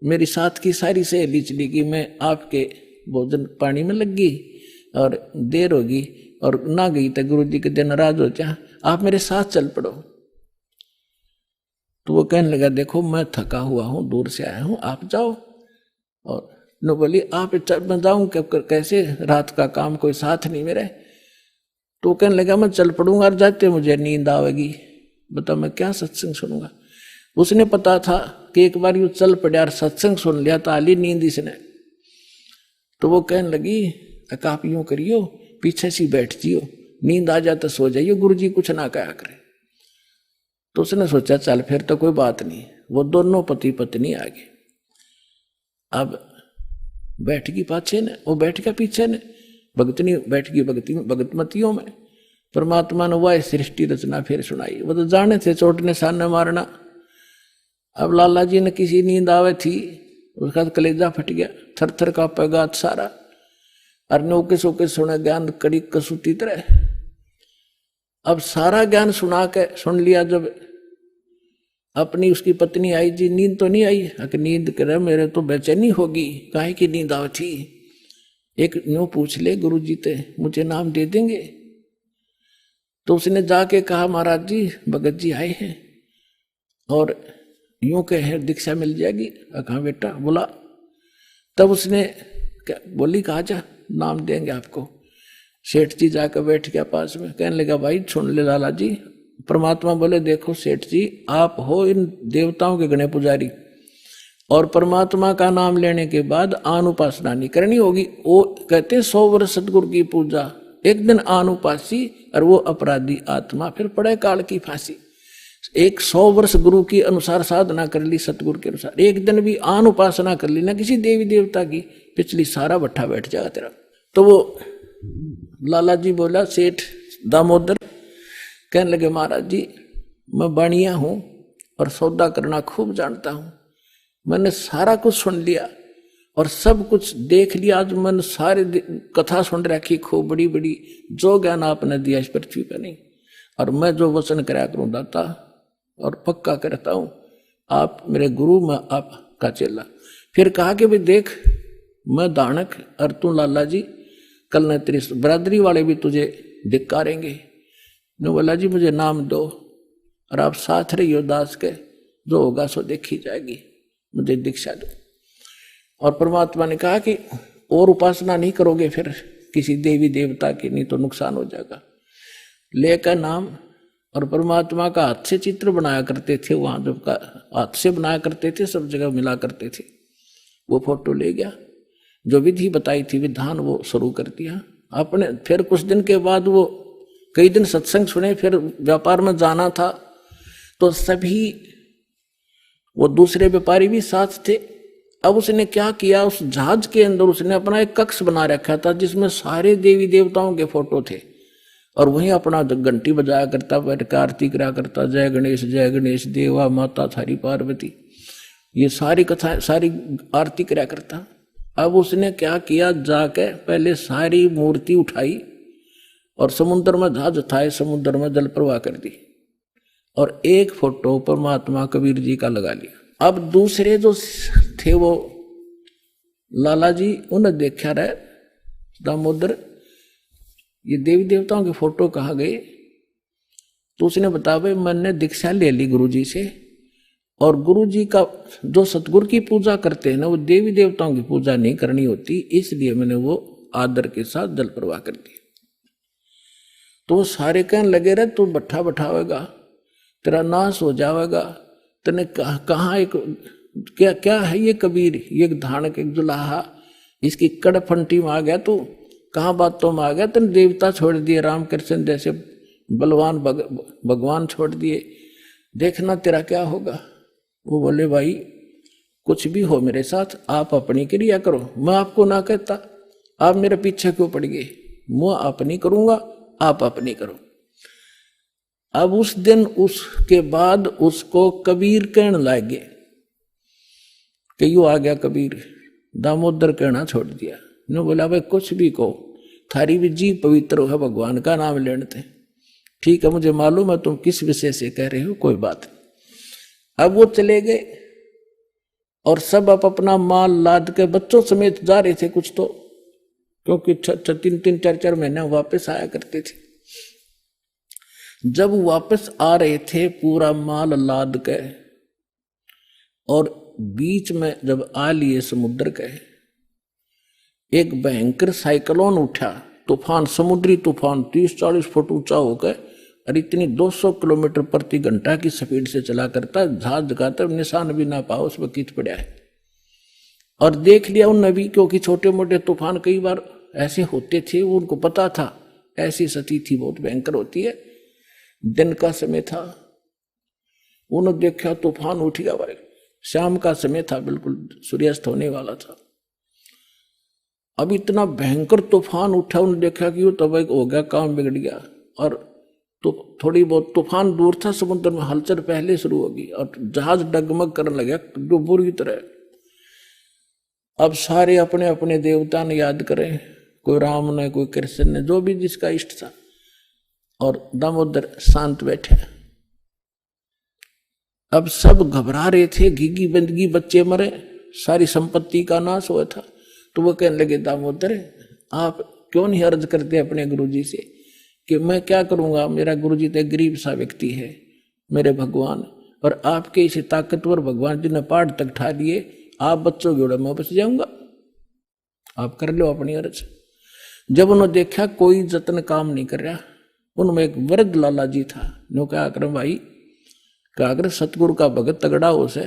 मेरी साथ की सारी सहेली चली गई, मैं आपके भोजन पानी में लग गई और देर होगी और ना गई तो गुरु जी के दिन नाराज हो जा, आप मेरे साथ चल पड़ो। तो वो कहने लगा, देखो मैं थका हुआ हूं, दूर से आया हूं, आप जाओ। और नो बोली, आप मैं जाऊं कैसे, रात का काम, कोई साथ नहीं मेरे। तो कहने लगा, मैं चल पड़ूंगा और जाते मुझे नींद आवेगी, बता मैं क्या सत्संग सुनूंगा। उसने पता था कि एक बार यूं चल पड़ा और सत्संग सुन लिया तो आली नींद इसने। तो वो कहने लगी, आप यूं करियो, पीछे सी बैठ जियो, नींद आ जाए तो सो जाइयो, गुरु जी कुछ ना कहा करे। तो उसने सोचा चल फिर तो कोई बात नहीं। वो दोनों पति पत्नी आ गए। अब बैठ गई पाछे ने, वो बैठ गया पीछे ने, भगतनी बैठ गई भगतमतियों में। परमात्मा ने वह सृष्टि रचना फिर सुनाई। वो तो जाने थे चोट ने सामने मारना। अब लाला जी ने किसी नींद आवे थी, उसका कलेजा फट गया, थर थर का पैगात सारा, और नौके सोके सुने ज्ञान कड़ी कसूती तरह। अब सारा ज्ञान सुना के सुन लिया। जब अपनी उसकी पत्नी आई, जी नींद तो नहीं आई? अगर नींद करे मेरे तो बेचैनी होगी, काहे की नींद आवे थी? एक न्यू पूछ ले गुरु जी ते, मुझे नाम दे देंगे? तो उसने जाके कहा, महाराज जी भगत जी आए हैं और यूं कहे दीक्षा मिल जाएगी। कहा बेटा बुला। तब उसने क्या बोली, कहा जा नाम देंगे आपको। सेठ जी जाकर बैठ गया पास में, कहने लगा भाई सुन ले लाला जी। परमात्मा बोले देखो सेठ जी, आप हो इन देवताओं के गणे पुजारी, और परमात्मा का नाम लेने के बाद आनुपासना नहीं करनी होगी। वो कहते 100 वर्ष सतगुरु की पूजा, एक दिन आनुपासी और वो अपराधी आत्मा फिर पड़े काल की फांसी। 100 वर्ष गुरु की अनुसार साधना कर ली, सतगुरु के अनुसार, एक दिन भी आनुपासना कर ली ना किसी देवी देवता की, पिछली सारा भट्ठा बैठ जाएगा तेरा। तो वो लाला जी बोला, सेठ दामोदर कहने लगे महाराज जी मैं बाणिया हूं और सौदा करना खूब जानता हूं, मैंने सारा कुछ सुन लिया और सब कुछ देख लिया। आज मैंने सारे कथा सुन रखी खूब बड़ी बड़ी, जो ज्ञान आपने दिया इस पृथ्वी पर नहीं, और मैं जो वचन कराया करूं दाता, और पक्का करता हूं आप मेरे गुरु, मैं आपका चेला। फिर कहा कि भाई देख मैं दानक और तू लाला जी, कल न तेरी बरादरी वाले भी तुझे धिक्कारेंगे। ने बोला जी मुझे नाम दो और आप साथ रहियो दास के, जो होगा सो देखी जाएगी, मुझे दीक्षा दो। और परमात्मा ने कहा कि और उपासना नहीं करोगे फिर किसी देवी देवता की, नहीं तो नुकसान हो जाएगा। लेकर नाम, और परमात्मा का हाथ से चित्र बनाया करते थे, वहां जब का हाथ से बनाया करते थे, सब जगह मिला करते थे। वो फोटो ले गया, जो विधि बताई थी विधान वो शुरू कर दिया आपने। फिर कुछ दिन के बाद वो कई दिन सत्संग सुने, फिर व्यापार में जाना था तो सभी वो दूसरे व्यापारी भी साथ थे। अब उसने क्या किया, उस जहाज के अंदर उसने अपना एक कक्ष बना रखा था जिसमें सारे देवी देवताओं के फोटो थे, और वहीं अपना घंटी बजाया करता, बैठ कर आरती करा करता, जय गणेश देवा माता थारी पार्वती, ये सारी कथा सारी आरती करा करता। अब उसने क्या किया, जाके पहले सारी मूर्ति उठाई और समुद्र में जहाज उठाए, समुद्र में जल प्रवाह कर दी, और एक फोटो परमात्मा कबीर जी का लगा लिया। अब दूसरे जो थे वो लाला जी, उन्हें देखा रहे दामोदर ये देवी देवताओं के फोटो कहाँ गए। तो उसने बताया भाई मैंने दीक्षा ले ली गुरु जी से, और गुरु जी का जो सतगुरु की पूजा करते हैं ना, वो देवी देवताओं की पूजा नहीं करनी होती, इसलिए मैंने वो आदर के साथ जल प्रवाह कर दिया। तो वो सारे कहने लगे रहे तू भट्ठा बैठावेगा, तेरा नाश हो जाएगा, तने कहाँ एक क्या क्या है ये कबीर, ये धानक एक जुलाहा, इसकी कड़फंटी में आ गया तू, कहाँ बातों में आ गया, तने देवता छोड़ दिए, रामकृष्ण जैसे बलवान भगवान छोड़ दिए, देखना तेरा क्या होगा। वो बोले भाई कुछ भी हो मेरे साथ, आप अपनी क्रिया करो, मैं आपको ना कहता, आप मेरे पीछे क्यों पड़ गए, मैं अपनी करूंगा, आप अपनी करो। अब उस दिन उसके बाद उसको कबीर कहने लगे कि यू आ गया कबीर, दामोदर कहना छोड़ दिया। ने बोला भाई कुछ भी कहो, थारी भी जी पवित्र है, भगवान का नाम लेते। ठीक है मुझे मालूम है तुम किस विषय से कह रहे हो, कोई बात नहीं। अब वो चले गए और सब अपना माल लाद के बच्चों समेत जा रहे थे कुछ तो, क्योंकि 3-4 महीने वापस आया करते थे। जब वापस आ रहे थे पूरा माल लाद के, और बीच में जब आ लिए समुद्र के, एक भयंकर साइक्लोन उठा, तूफान, समुद्री तूफान 30-40 फुट ऊंचा होकर, और इतनी 200 किलोमीटर प्रति घंटा की स्पीड से चला करता, जहाज जगाकर निशान भी ना पाओ उसमें कित पड़ा है। और देख लिया उन भी, क्योंकि छोटे मोटे तूफान कई बार ऐसे होते थे, उनको पता था ऐसी स्थिति बहुत भयंकर होती है। दिन का समय था, उन्होंने देखा तूफान उठ गया भाई, शाम का समय था, बिल्कुल सूर्यास्त होने वाला था। अब इतना भयंकर तूफान उठा, उन्होंने देखा कि वो तब हो गया, काम बिगड़ गया। और तो थोड़ी बहुत तूफान दूर था, समुद्र में हलचल पहले शुरू होगी और जहाज डगमग करने लगा जो बुरी तरह। अब सारे अपने अपने देवता ने याद करें, कोई राम ने, कोई कृष्ण ने, जो भी जिसका इष्ट था, और दामोदर शांत बैठे। अब सब घबरा रहे थे, घिगी बंदगी, बच्चे मरे, सारी संपत्ति का नाश हुआ था। तो वो कहने लगे दामोदर आप क्यों नहीं अर्ज करते अपने गुरुजी से कि मैं क्या करूंगा, मेरा गुरुजी तो गरीब सा व्यक्ति है, मेरे भगवान, और आपके इसे ताकतवर भगवान जी ने पहाड़ तक ठा लिए, आप बच्चों के ओर मैं बच जाऊंगा। आप कर लो अपनी अर्ज। जब उन्होंने देखा कोई जतन काम नहीं कर रहा, उनमें एक वृद्ध लाला जी था। नो क्या कर भाई, क्या कर सतगुरु का भगत तगड़ा हो से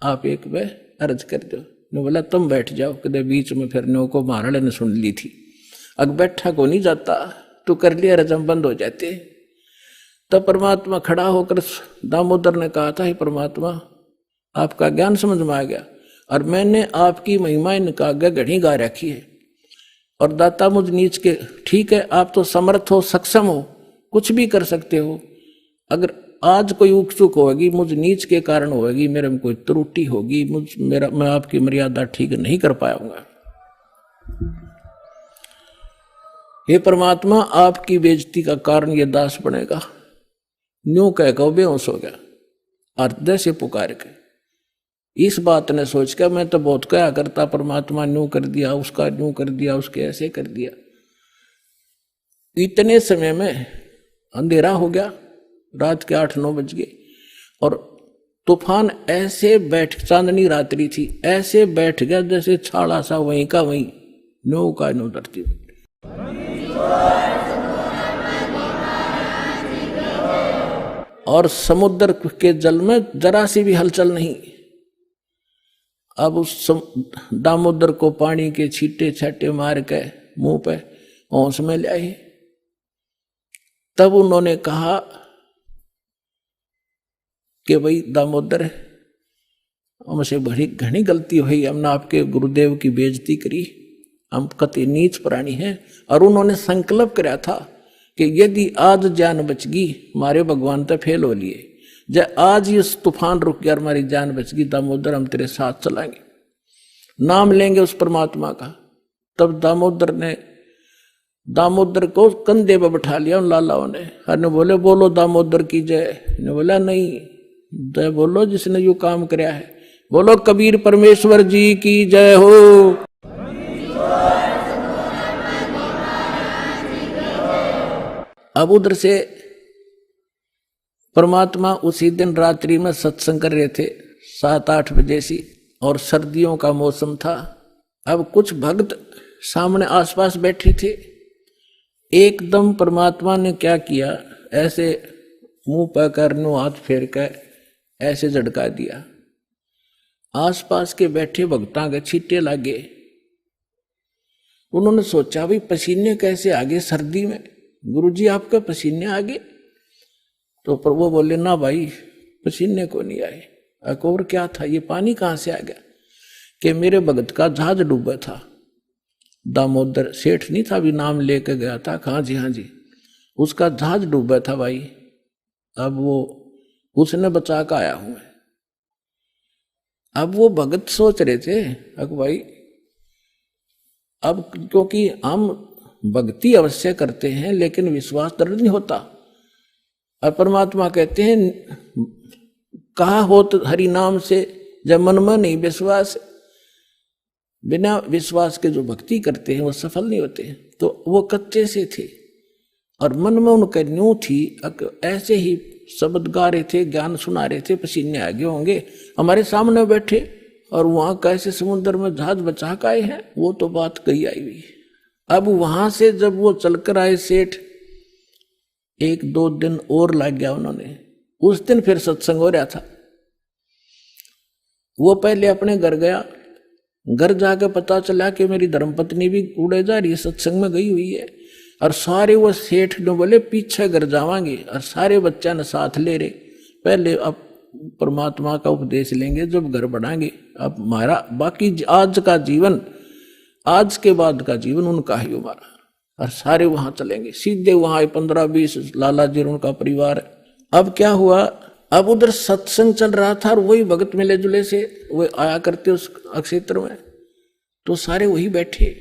आप एक वे अर्ज कर दो। नो बोला तुम बैठ जाओ, कदे बीच में फिर नो को महाराज ने सुन ली थी। अग बैठा को नहीं जाता, तू कर लिया अर्ज, हम बंद हो जाते। तब परमात्मा खड़ा होकर दामोदर ने कहा था, हे परमात्मा आपका ज्ञान समझ में आ गया और मैंने आपकी महिमा इनका आगे घड़ी गा रखी है। और दाता मुझ नीच के, ठीक है आप तो समर्थ हो, सक्षम हो, कुछ भी कर सकते हो। अगर आज कोई उकचुक होगी मुझ नीच के कारण होगी, मेरे में कोई त्रुटि होगी, मैं आपकी मर्यादा ठीक नहीं कर पाऊंगा। हे परमात्मा आपकी बेइज्जती का कारण ये दास बनेगा। न्यू कह के बेहोश हो गया हृदय से पुकार के। इस बात ने सोच कर मैं तो बहुत क्या करता, परमात्मा न्यू कर दिया, उसका न्यू कर दिया, उसके ऐसे कर दिया। इतने समय में अंधेरा हो गया, रात के 8-9 बज गए और तूफान ऐसे बैठ, चांदनी रात्रि थी, ऐसे बैठ गया जैसे छाड़ा सा वहीं का वहीं, न्यू का न्यू धरती। और समुद्र के जल में जरा सी भी हलचल नहीं। अब उस दामोदर को पानी के छींटे छाटे मार के मुंह पे होश में ले आए। तब उन्होंने कहा कि भाई दामोदर हमसे बड़ी घनी गलती हुई, हमने आपके गुरुदेव की बेइज्जती करी, हम कति नीच प्राणी हैं। और उन्होंने संकल्प कराया था कि यदि आज जान बच गई हमारे भगवान तो फेल हो लिए, जब आज ये तूफान रुक गया और हमारी जान बच गई दामोदर हम तेरे साथ चलाएंगे, नाम लेंगे उस परमात्मा का। तब दामोदर को कंधे पर बैठा लिया उन लालाओं ने। हर ने बोले बोलो दामोदर की जय। ने बोला नहीं, जय बोलो जिसने यो काम कराया है, बोलो कबीर परमेश्वर जी की जय हो। अब उधर से परमात्मा उसी दिन रात्रि में सत्संग कर रहे थे 7-8 बजे से, और सर्दियों का मौसम था। अब कुछ भक्त सामने आसपास बैठे थे। एकदम परमात्मा ने क्या किया, ऐसे मुंह पर करनो हाथ फेर कर ऐसे झटका दिया। आसपास के बैठे भक्तां के छींटे लागे। उन्होंने सोचा भाई पसीने कैसे आगे सर्दी में, गुरुजी आपके पसीने आगे? तो पर वो बोले ना भाई पसीने को नहीं आए। और क्या था, ये पानी कहाँ से आ गया? कि मेरे भगत का जहाज डूबा था। दामोदर सेठ नहीं था, भी नाम लेके गया था। हाँ जी, उसका जहाज डूबा था भाई। अब वो उसने बचा कर आया हूं मैं। अब वो भगत सोच रहे थे अब भाई, अब क्योंकि हम भक्ति अवश्य करते हैं लेकिन विश्वास दृढ़ नहीं होता। और परमात्मा कहते हैं कहा हो तो हरि नाम से, जब मन में नहीं विश्वास, बिना विश्वास के जो भक्ति करते हैं वो सफल नहीं होते। तो वो कच्चे से थे और मन में उनका न्यू थी। ऐसे ही शब्द गा रहे थे, ज्ञान सुना रहे थे, पसीने आगे होंगे, हमारे सामने बैठे और वहां कैसे समुद्र में जहाज बचा के आए हैं, वो तो बात कही आई हुई। अब वहां से जब वो चलकर आए सेठ, 1-2 दिन और लग गया उन्होंने। उस दिन फिर सत्संग हो रहा था। वो पहले अपने घर गया, घर जाकर पता चला कि मेरी धर्मपत्नी भी उड़े जा रही है, सत्संग में गई हुई है। और सारे वो सेठ ने बोले पीछे घर जावांगे, और सारे बच्चा ने साथ ले रहे। पहले अब परमात्मा का उपदेश लेंगे जब घर बढ़ाएंगे। अब हमारा बाकी आज का जीवन, आज के बाद का जीवन उनका ही हमारा। और सारे वहां चलेंगे, सीधे वहां 15-20 लाला जी उनका परिवार। अब क्या हुआ, अब उधर सत्संग चल रहा था और वही भगत मिले जुले से वो आया करते उस क्षेत्र में, तो सारे वही बैठे।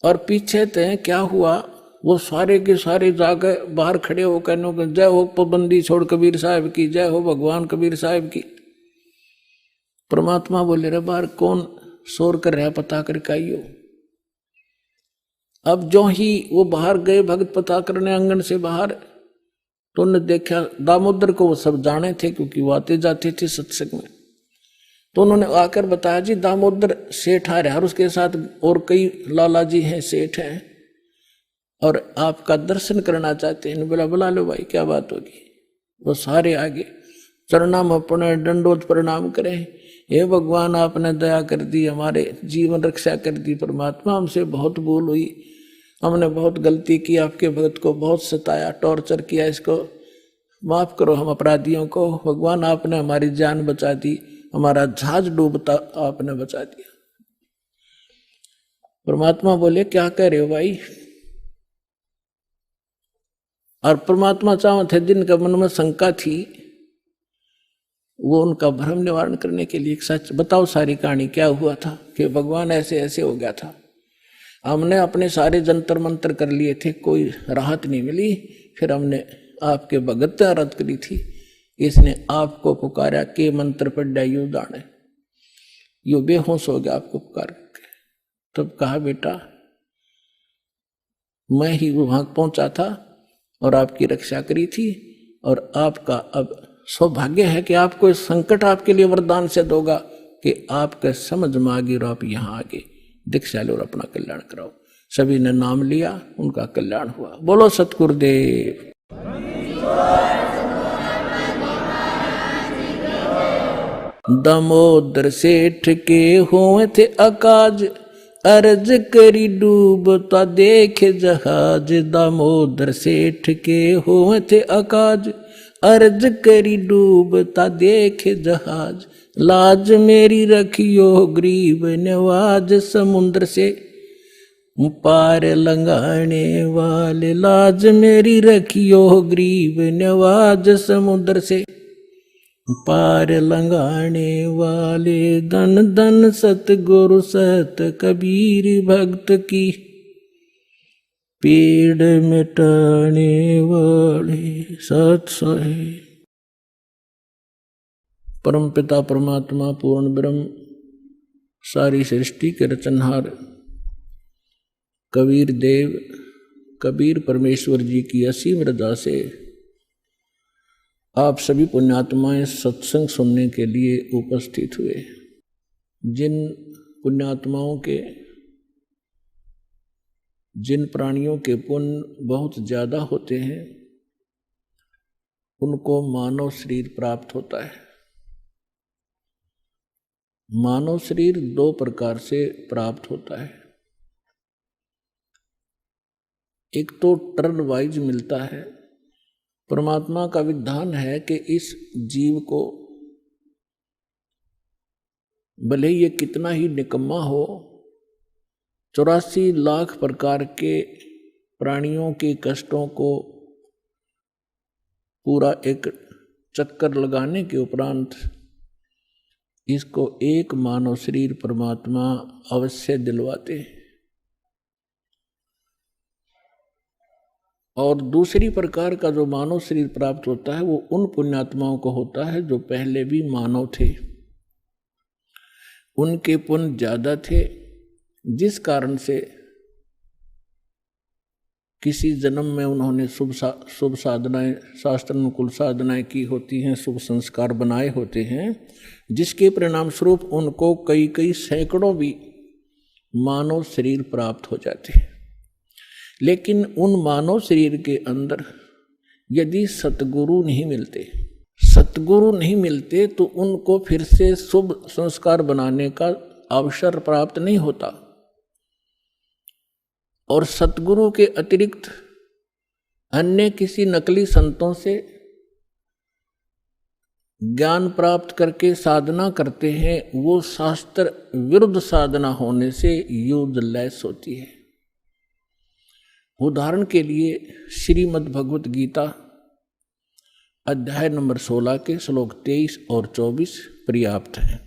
और पीछे तय क्या हुआ, वो सारे के सारे जाकर बाहर खड़े होकर जय हो पाबंदी छोड़ कबीर साहब की, जय हो भगवान कबीर साहब की। परमात्मा बोले रे बाहर कौन शोर कर रहा, पता करके आइयो। अब जो ही वो बाहर गए भगत पता करने आंगन से बाहर, तो उन्होंने देखा दामोदर को, वो सब जाने थे क्योंकि वो आते जाते थे सत्संग में। तो उन्होंने आकर बताया जी दामोदर सेठ आ रहा है और उसके साथ और कई लाला जी हैं, सेठ हैं, और आपका दर्शन करना चाहते हैं। बोला बुला लो भाई, क्या बात होगी। वो सारे आगे चरणाम अपने दंडोत प्रणाम करें। हे भगवान, आपने दया कर दी, हमारे जीवन रक्षा कर दी। परमात्मा, हमसे बहुत भूल हुई, हमने बहुत गलती की, आपके भक्त को बहुत सताया, टॉर्चर किया, इसको माफ करो हम अपराधियों को। भगवान, आपने हमारी जान बचा दी, हमारा जहाज डूबता आपने बचा दिया। परमात्मा बोले क्या कह रहे हो भाई। और परमात्मा चाहते थे जिनका मन में शंका थी वो उनका भ्रम निवारण करने के लिए एक सच बताओ, सारी कहानी क्या हुआ था कि भगवान ऐसे ऐसे हो गया था। हमने अपने सारे जंतर मंत्र कर लिए थे, कोई राहत नहीं मिली। फिर हमने आपके भगत आराध करी थी, इसने आपको पुकारा के मंत्र पढ़ा यू दाने, यू बेहोश हो गया आपको पुकार के। तब कहा बेटा मैं ही वहां पहुंचा था और आपकी रक्षा करी थी, और आपका अब सौभाग्य है कि आपको इस संकट आपके लिए वरदान से दोगा कि आपके समझ में आ गई और आप यहाँ आगे दीक्षा लो और अपना कल्याण कराओ। सभी ने नाम लिया, उनका कल्याण हुआ। बोलो सतगुरुदेव। दामोदर सेठ के हुए थे अकाज, अर्ज करी डूबता देखे जहाज। दामोदर सेठ के हुए थे अकाज, अर्ज करी डूबता देखे जहाज। लाज मेरी रखियो गरीब नवाज, समुद्र से पार लंघाने वाले। लाज मेरी रखियो गरीब नवाज, समुद्र से पार लंघाने वाले। धन धन सतगुरु सत कबीर भक्त की, पीड़ मिटाने वाले सत साहिब। परम पिता परमात्मा पूर्ण ब्रह्म सारी सृष्टि के रचनहार कबीर देव कबीर परमेश्वर जी की असीम रजा से आप सभी पुण्यात्माएं सत्संग सुनने के लिए उपस्थित हुए। जिन पुण्यात्माओं के, जिन प्राणियों के पुण्य बहुत ज्यादा होते हैं उनको मानव शरीर प्राप्त होता है। मानव शरीर दो प्रकार से प्राप्त होता है। एक तो टर्न वाइज मिलता है। परमात्मा का विधान है कि इस जीव को भले ये कितना ही निकम्मा हो, 84 लाख प्रकार के प्राणियों के कष्टों को पूरा एक चक्कर लगाने के उपरांत इसको एक मानव शरीर परमात्मा अवश्य दिलवाते हैं। और दूसरी प्रकार का जो मानव शरीर प्राप्त होता है वो उन पुण्यात्माओं को होता है जो पहले भी मानव थे, उनके पुण्य ज्यादा थे, जिस कारण से किसी जन्म में उन्होंने शुभ साधनाएं, शास्त्र अनुकूल साधनाएं की होती हैं, शुभ संस्कार बनाए होते हैं, जिसके परिणाम स्वरूप उनको कई कई सैकड़ों भी मानव शरीर प्राप्त हो जाते हैं। लेकिन उन मानव शरीर के अंदर यदि सतगुरु नहीं मिलते तो उनको फिर से शुभ संस्कार बनाने का अवसर प्राप्त नहीं होता। और सतगुरु के अतिरिक्त अन्य किसी नकली संतों से ज्ञान प्राप्त करके साधना करते हैं, वो शास्त्र विरुद्ध साधना होने से यूजलेस होती है। उदाहरण के लिए श्रीमद् भगवत गीता अध्याय नंबर 16 के श्लोक 23 और 24 पर्याप्त हैं।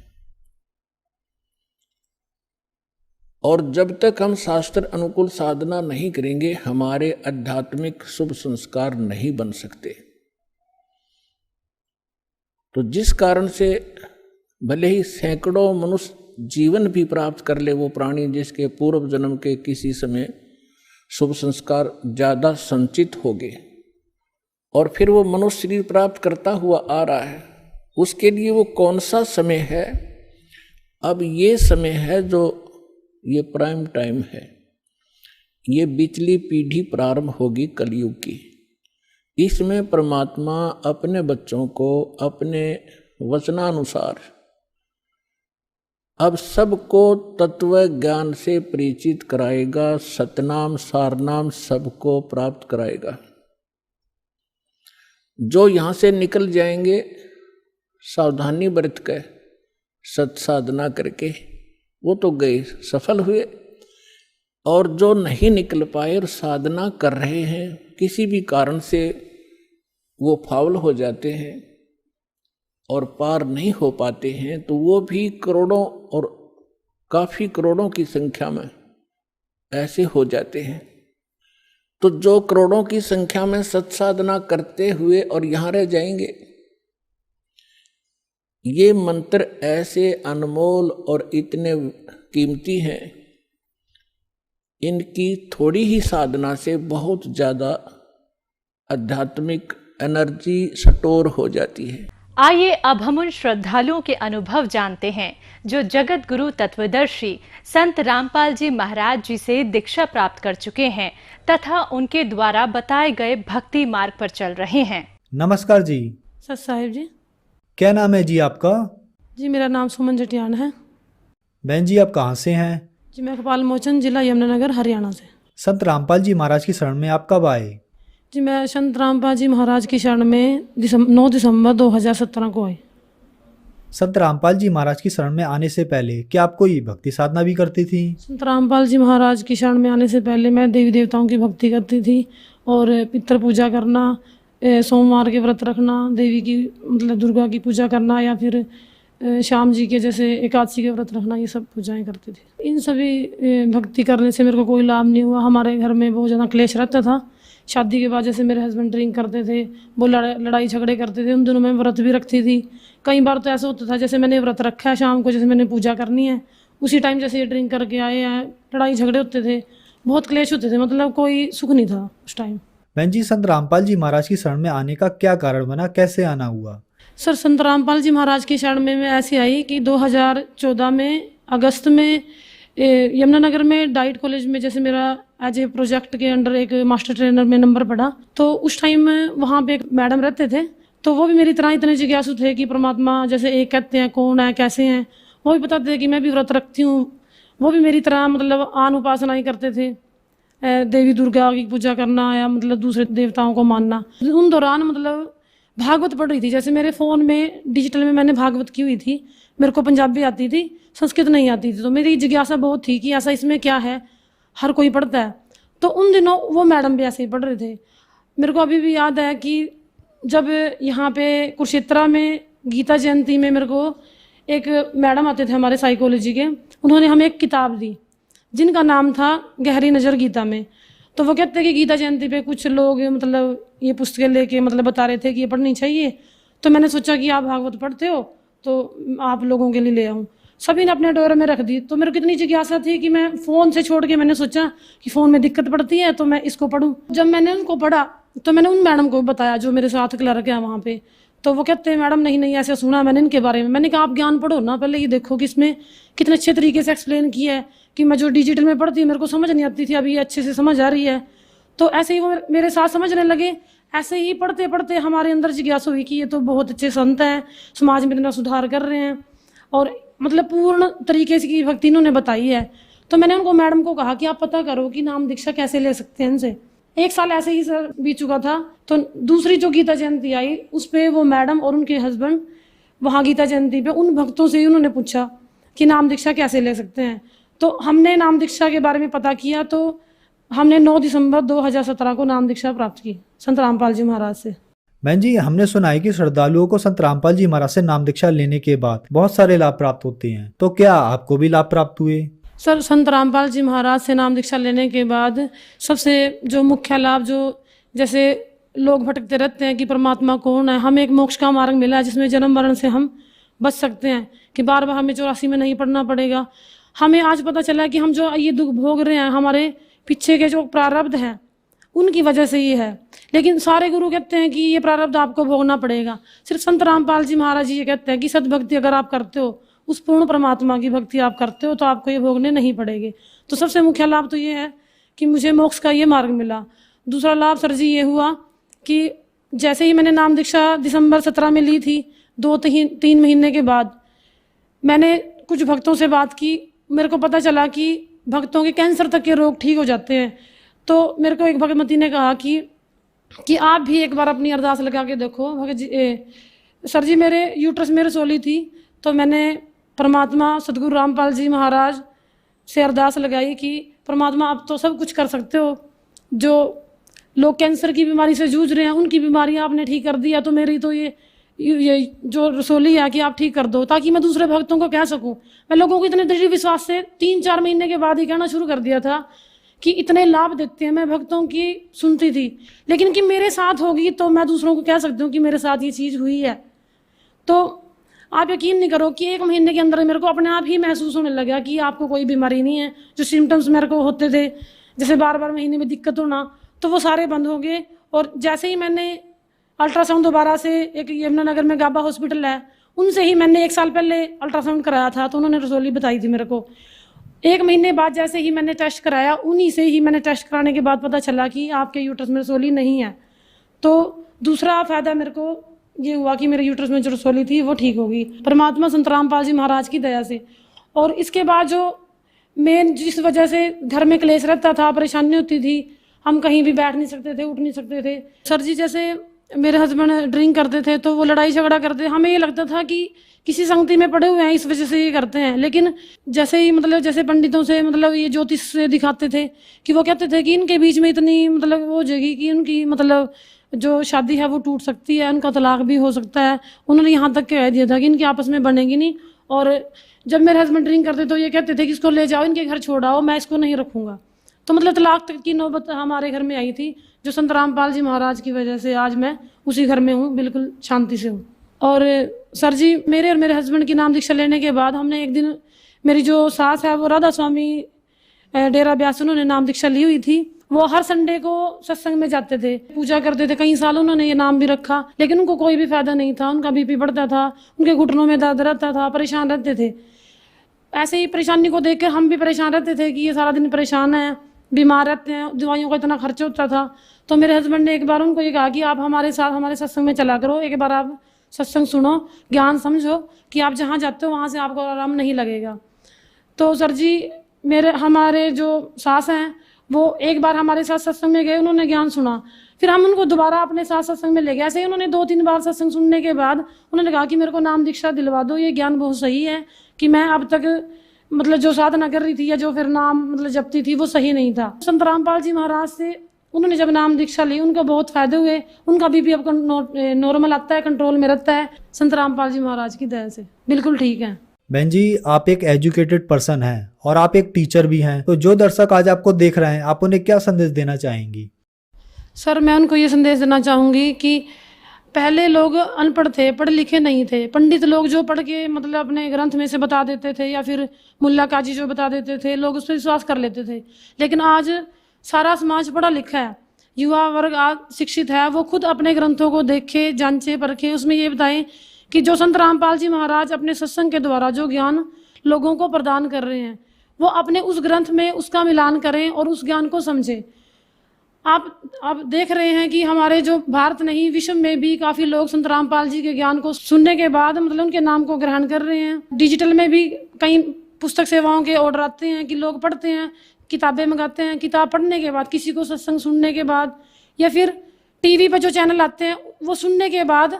और जब तक हम शास्त्र अनुकूल साधना नहीं करेंगे हमारे आध्यात्मिक शुभ संस्कार नहीं बन सकते। तो जिस कारण से भले ही सैकड़ों मनुष्य जीवन भी प्राप्त कर ले वो प्राणी जिसके पूर्व जन्म के किसी समय शुभ संस्कार ज्यादा संचित हो गए और फिर वो मनुष्य शरीर प्राप्त करता हुआ आ रहा है, उसके लिए वो कौन सा समय है अब ये समय है जो ये प्राइम टाइम है, ये बिचली पीढ़ी प्रारंभ होगी कलयुग की। इसमें परमात्मा अपने बच्चों को अपने वचनानुसार अब सबको तत्व ज्ञान से परिचित कराएगा, सतनाम सारनाम सबको प्राप्त कराएगा। जो यहाँ से निकल जाएंगे सावधानी बरत कर सत साधना करके, वो तो गए, सफल हुए। और जो नहीं निकल पाए और साधना कर रहे हैं, किसी भी कारण से वो फाउल हो जाते हैं और पार नहीं हो पाते हैं, तो वो भी करोड़ों और काफ़ी करोड़ों की संख्या में ऐसे हो जाते हैं। तो जो करोड़ों की संख्या में सत्साधना करते हुए और यहाँ रह जाएंगे, ये मंत्र ऐसे अनमोल और इतने कीमती हैं, इनकी थोड़ी ही साधना से बहुत ज़्यादा आध्यात्मिक एनर्जी स्टोर हो जाती है। आइए अब हम उन श्रद्धालुओं के अनुभव जानते हैं जो जगत गुरु तत्वदर्शी संत रामपाल जी महाराज जी से दीक्षा प्राप्त कर चुके हैं तथा उनके द्वारा बताए गए भक्ति मार्ग पर चल रहे हैं। नमस्कार जी। सत साहिब जी। क्या नाम है जी आपका? जी मेरा नाम सुमन जटियान है। बहन जी आप कहाँ से हैं? जी मैं कपाल मोचन, जिला यमुनानगर, हरियाणा से। संत रामपाल जी महाराज की शरण में आप कब आए? जी मैं संत रामपाल जी महाराज की शरण में 9 दिसंबर 2017 को आई। संत रामपाल जी महाराज की शरण में आने से पहले क्या आप कोई भक्ति साधना भी करती थी? संत रामपाल जी महाराज की शरण में आने से पहले मैं देवी देवताओं की भक्ति करती थी और पितृ पूजा करना, सोमवार के व्रत रखना, देवी की मतलब दुर्गा की पूजा करना या फिर श्याम जी के जैसे एकादशी के व्रत रखना, ये सब पूजाएं करती थी। इन सभी भक्ति करने से मेरे को कोई लाभ नहीं हुआ। हमारे घर में बहुत ज़्यादा क्लेश रहता था। शादी के बाद जैसे मेरे हस्बैंड ड्रिंक करते थे, वो लड़ाई झगड़े करते थे। उन दिनों मैं व्रत भी रखती थी। कई बार तो ऐसा होता था जैसे मैंने व्रत रखा है, शाम को जैसे मैंने पूजा करनी है, उसी टाइम जैसे ये ड्रिंक करके आए हैं, लड़ाई झगड़े होते थे, बहुत क्लेश होते थे, मतलब कोई सुख नहीं था उस टाइम। बहन जी संत रामपाल जी महाराज की शरण में आने का क्या कारण बना, कैसे आना हुआ? सर संत रामपाल जी महाराज की शरण में मैं ऐसे आई कि 2014 में अगस्त में यमुनानगर में डाइट कॉलेज में जैसे मेरा एज ए प्रोजेक्ट के अंडर एक मास्टर ट्रेनर में नंबर पड़ा, तो उस टाइम वहाँ पे एक मैडम रहते थे, तो वो भी मेरी तरह इतने जिज्ञासु थे कि परमात्मा जैसे एक कहते हैं कौन है, कैसे हैं। वो भी बताते थे कि मैं भी व्रत रखती हूँ। वो भी मेरी तरह मतलब आन उपासनाएं करते थे, देवी दुर्गा की पूजा करना या मतलब दूसरे देवताओं को मानना। उन दौरान मतलब भागवत पढ़ रही थी, जैसे मेरे फ़ोन में डिजिटल में मैंने भागवत की हुई थी। मेरे को पंजाबी आती थी, संस्कृत नहीं आती थी, तो मेरी जिज्ञासा बहुत थी कि ऐसा इसमें क्या है, हर कोई पढ़ता है। तो उन दिनों वो मैडम भी ऐसे ही पढ़ रहे थे। मेरे को अभी भी याद है कि जब यहाँ पे कुरुक्षेत्रा में गीता जयंती में मेरे को एक मैडम आते थे हमारे साइकोलॉजी के, उन्होंने हमें एक किताब दी जिनका नाम था गहरी नज़र गीता में। तो वो कहते हैं कि गीता जयंती पे कुछ लोग मतलब ये पुस्तकें लेके मतलब बता रहे थे कि ये पढ़नी चाहिए। तो मैंने सोचा कि आप भागवत पढ़ते हो तो आप लोगों के लिए ले आऊँ। सभी ने अपने डोर में रख दी। तो मेरे को इतनी जिज्ञासा थी कि मैं फ़ोन से छोड़ के मैंने सोचा कि फ़ोन में दिक्कत पड़ती है तो मैं इसको पढूं। जब मैंने उनको पढ़ा तो मैंने उन मैडम को बताया जो मेरे साथ क्लर्क है वहाँ पे। तो वो कहते हैं मैडम नहीं ऐसे सुना मैंने इनके बारे में। मैंने कहा आप ज्ञान पढ़ो ना, पहले ये देखो कि इसमें कितने अच्छे तरीके से एक्सप्लेन किया है कि मैं जो डिजिटल में पढ़ती मेरे को समझ नहीं आती थी, अभी ये अच्छे से समझ आ रही है। तो ऐसे ही वो मेरे साथ समझने लगे। ऐसे ही पढ़ते पढ़ते हमारे अंदर जिज्ञासा हुई कि ये तो बहुत अच्छे संत हैं, समाज में इतना सुधार कर रहे हैं और मतलब पूर्ण तरीके से की भक्ति इन्होंने बताई है। तो मैंने उनको मैडम को कहा कि आप पता करो कि नाम दीक्षा कैसे ले सकते हैं इनसे। 1 साल ऐसे ही सर बीत चुका था। तो दूसरी जो गीता जयंती आई उस पर वो मैडम और उनके हस्बैंड वहाँ गीता जयंती पे उन भक्तों से ही उन्होंने पूछा कि नाम दीक्षा कैसे ले सकते हैं। तो हमने नाम दीक्षा के बारे में पता किया तो हमने 9 दिसंबर 2017 को नाम दीक्षा प्राप्त की संत रामपाल जी महाराज से। बहन जी हमने सुना है कि श्रद्धालुओं को संत रामपाल जी महाराज से नाम दीक्षा लेने के बाद बहुत सारे लाभ प्राप्त होते हैं, तो क्या आपको भी लाभ प्राप्त हुए? सर संत रामपाल जी महाराज से नाम दीक्षा लेने के बाद सबसे जो मुख्य लाभ, जो जैसे लोग भटकते रहते हैं कि परमात्मा कौन है, हमें एक मोक्ष का मार्ग मिला है जिसमें जन्म मरण से हम बच सकते हैं कि बार बार हमें 84 में नहीं पढ़ना पड़ेगा। हमें आज पता चला कि हम जो ये दुख भोग रहे हैं हमारे पीछे के जो प्रारब्ध हैं उनकी वजह से ये है। लेकिन सारे गुरु कहते हैं कि ये प्रारब्ध आपको भोगना पड़ेगा। सिर्फ संत रामपाल जी महाराज जी ये कहते हैं कि सदभक्ति अगर आप करते हो उस पूर्ण परमात्मा की भक्ति आप करते हो तो आपको ये भोगने नहीं पड़ेंगे। तो सबसे मुख्य लाभ तो ये है कि मुझे मोक्ष का ये मार्ग मिला। दूसरा लाभ सर जी ये हुआ कि जैसे ही मैंने नाम दीक्षा दिसंबर 17 में ली थी, 2-3 महीने के बाद मैंने कुछ भक्तों से बात की। मेरे को पता चला कि भक्तों के कैंसर तक के रोग ठीक हो जाते हैं। तो मेरे को एक भगवती ने कहा कि आप भी एक बार अपनी अरदास लगा के देखो। भगत जी सर जी मेरे यूट्रस में रसोली थी, तो मैंने परमात्मा सदगुरु रामपाल जी महाराज से अरदास लगाई कि परमात्मा आप तो सब कुछ कर सकते हो, जो लोग कैंसर की बीमारी से जूझ रहे हैं उनकी बीमारियां आपने ठीक कर दिया, तो मेरी तो ये जो रसोली है कि आप ठीक कर दो, ताकि मैं दूसरे भक्तों को कह सकूं। मैं लोगों को इतने दृढ़ विश्वास से 3-4 महीने के बाद ही कहना शुरू कर दिया था कि इतने लाभ देते हैं। मैं भक्तों की सुनती थी, लेकिन कि मेरे साथ होगी तो मैं दूसरों को कह सकती हूँ कि मेरे साथ ये चीज़ हुई है। तो आप यकीन नहीं करो कि 1 महीने के अंदर मेरे को अपने आप ही महसूस होने लगा कि आपको कोई बीमारी नहीं है। जो सिम्टम्स मेरे को होते थे, जैसे बार महीने में दिक्कत होना, तो वो सारे बंद हो गए। और जैसे ही मैंने अल्ट्रासाउंड दोबारा से, एक यमुनानगर में गाबा हॉस्पिटल है, उनसे ही मैंने 1 साल पहले अल्ट्रासाउंड कराया था, तो उन्होंने रसोली बताई थी मेरे को। 1 महीने बाद जैसे ही मैंने टेस्ट कराया, उन्हीं से ही मैंने टेस्ट कराने के बाद पता चला कि आपके यूट्रस में रसोली नहीं है। तो दूसरा फायदा मेरे को ये हुआ कि मेरे यूट्रस में जो रसोली थी वो ठीक होगी परमात्मा संत रामपाल जी महाराज की दया से। और इसके बाद जो मेन जिस वजह से घर में क्लेश रहता था, परेशानी होती थी, हम कहीं भी बैठ नहीं सकते थे, उठ नहीं सकते थे। सर जी जैसे मेरे हस्बैंड ड्रिंक करते थे तो वो लड़ाई झगड़ा करते, हमें ये लगता था कि किसी संगति में पड़े हुए हैं इस वजह से ये करते हैं। लेकिन जैसे ही जैसे पंडितों से ये ज्योतिष से दिखाते थे कि वो कहते थे कि इनके बीच में इतनी वो हो जाएगी कि उनकी जो शादी है वो टूट सकती है, उनका तलाक भी हो सकता है। उन्होंने यहाँ तक कह दिया था कि इनकी आपस में बनेगी नहीं। और जब मेरे हस्बैंड ड्रिंक करते तो ये कहते थे कि इसको ले जाओ, इनके घर छोड़ाओ, मैं इसको नहीं रखूँगा। तो तलाक तक की नौबत हमारे घर में आई थी, जो संत रामपाल जी महाराज की वजह से आज मैं उसी घर में हूँ, बिल्कुल शांति से हूँ। और सर जी मेरे और मेरे हस्बैंड की नाम दीक्षा लेने के बाद हमने एक दिन, मेरी जो सास है वो राधा स्वामी डेरा ब्यास, उन्होंने नाम दीक्षा ली हुई थी। वो हर संडे को सत्संग में जाते थे, पूजा करते थे। कई साल उन्होंने ये नाम भी रखा, लेकिन उनको कोई भी फायदा नहीं था। उनका बीपी बढ़ता था, उनके घुटनों में दर्द रहता था, परेशान रहते थे। ऐसे ही परेशानी को देखकर हम भी परेशान रहते थे कि ये सारा दिन परेशान है, बीमार रहते हैं, दवाइयों का इतना खर्च होता था। तो मेरे हस्बैंड ने एक बार उनको ये कहा कि आप हमारे साथ हमारे सत्संग में चला करो, एक बार आप सत्संग सुनो, ज्ञान समझो कि आप जहाँ जाते हो वहाँ से आपको आराम नहीं लगेगा। तो सर जी हमारे जो सास हैं वो एक बार हमारे साथ सत्संग में गए, उन्होंने ज्ञान सुना, फिर हम उनको दोबारा अपने साथ सत्संग में ले गए। ऐसे ही उन्होंने 2-3 बार सत्संग सुनने के बाद उन्होंने कहा कि मेरे को नाम दीक्षा दिलवा दो, ये ज्ञान बहुत सही है कि मैं अब तक जो साधना कर रही थी या जो फिर नाम जपती थी वो सही नहीं था। संत रामपाल जी महाराज से उन्होंने जब नाम दीक्षा ली, उनको बहुत फायदे हुए। उनका बीपी अब नॉर्मल आता है, कंट्रोल में रहता है, संत रामपाल जी महाराज की दया से बिल्कुल ठीक है। बहन जी आप एक एजुकेटेड पर्सन हैं और आप एक टीचर भी हैं, तो जो दर्शक आज आपको देख रहे हैं आप उन्हें क्या संदेश देना चाहेंगी? सर मैं उनको ये संदेश देना चाहूँगी कि पहले लोग अनपढ़ थे, पढ़े लिखे नहीं थे। पंडित लोग जो पढ़ के अपने ग्रंथ में से बता देते थे या फिर मुल्ला काजी जो बता देते थे, लोग उस पर विश्वास कर लेते थे। लेकिन आज सारा समाज पढ़ा लिखा है, युवा वर्ग आज शिक्षित है, वो खुद अपने ग्रंथों को देखे, जांचे, परखे, उसमें ये बताएं कि जो संत रामपाल जी महाराज अपने सत्संग के द्वारा जो ज्ञान लोगों को प्रदान कर रहे हैं वो अपने उस ग्रंथ में उसका मिलान करें और उस ज्ञान को समझें। आप देख रहे हैं कि हमारे जो भारत नहीं विश्व में भी काफ़ी लोग संत रामपाल जी के ज्ञान को सुनने के बाद उनके नाम को ग्रहण कर रहे हैं। डिजिटल में भी कई पुस्तक सेवाओं के ऑर्डर आते हैं कि लोग पढ़ते हैं, किताबें मंगाते हैं। किताब पढ़ने के बाद, किसी को सत्संग सुनने के बाद या फिर टीवी पर जो चैनल आते हैं वो सुनने के बाद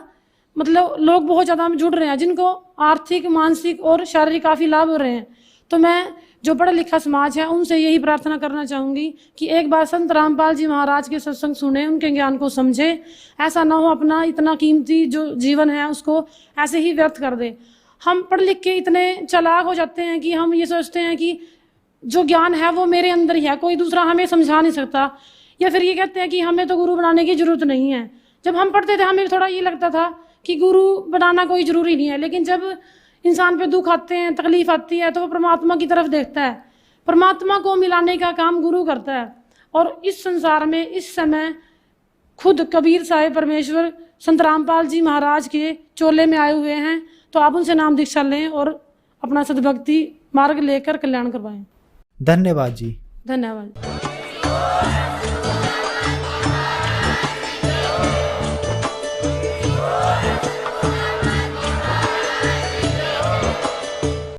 लोग बहुत ज़्यादा जुड़ रहे हैं, जिनको आर्थिक, मानसिक और शारीरिक काफ़ी लाभ हो रहे हैं। तो मैं जो पढ़ा लिखा समाज है उनसे यही प्रार्थना करना चाहूँगी कि एक बार संत रामपाल जी महाराज के सत्संग सुने, उनके ज्ञान को समझे। ऐसा ना हो अपना इतना कीमती जो जीवन है उसको ऐसे ही व्यर्थ कर दे। हम पढ़ लिख के इतने चालाक हो जाते हैं कि हम ये सोचते हैं कि जो ज्ञान है वो मेरे अंदर ही है, कोई दूसरा हमें समझा नहीं सकता। या फिर ये कहते हैं कि हमें तो गुरु बनाने की ज़रूरत नहीं है। जब हम पढ़ते थे हमें थोड़ा ये लगता था कि गुरु बनाना कोई ज़रूरी नहीं है, लेकिन जब इंसान पे दुख आते हैं, तकलीफ आती है, तो वो परमात्मा की तरफ देखता है। परमात्मा को मिलाने का काम गुरु करता है। और इस संसार में इस समय खुद कबीर साहिब परमेश्वर संत रामपाल जी महाराज के चोले में आए हुए हैं। तो आप उनसे नाम दीक्षा लें और अपना सद्भक्ति मार्ग लेकर कल्याण करवाएं। धन्यवाद जी। धन्यवाद।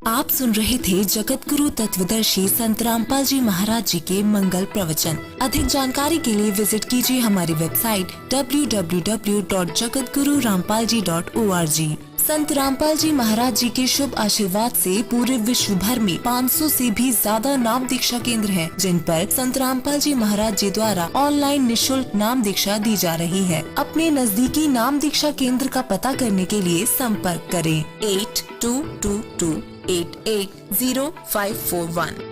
आप सुन रहे थे जगत गुरु तत्वदर्शी संत रामपाल जी महाराज जी के मंगल प्रवचन। अधिक जानकारी के लिए विजिट कीजिए हमारी वेबसाइट www.jagatgururampalji.org। संत रामपाल जी महाराज जी के शुभ आशीर्वाद से पूरे विश्व भर में 500 से भी ज्यादा नाम दीक्षा केंद्र हैं, जिन पर संत रामपाल जी महाराज जी द्वारा ऑनलाइन निशुल्क नाम दीक्षा दी जा रही है। अपने नजदीकी नाम दीक्षा केंद्र का पता करने के लिए संपर्क करें 8222880541।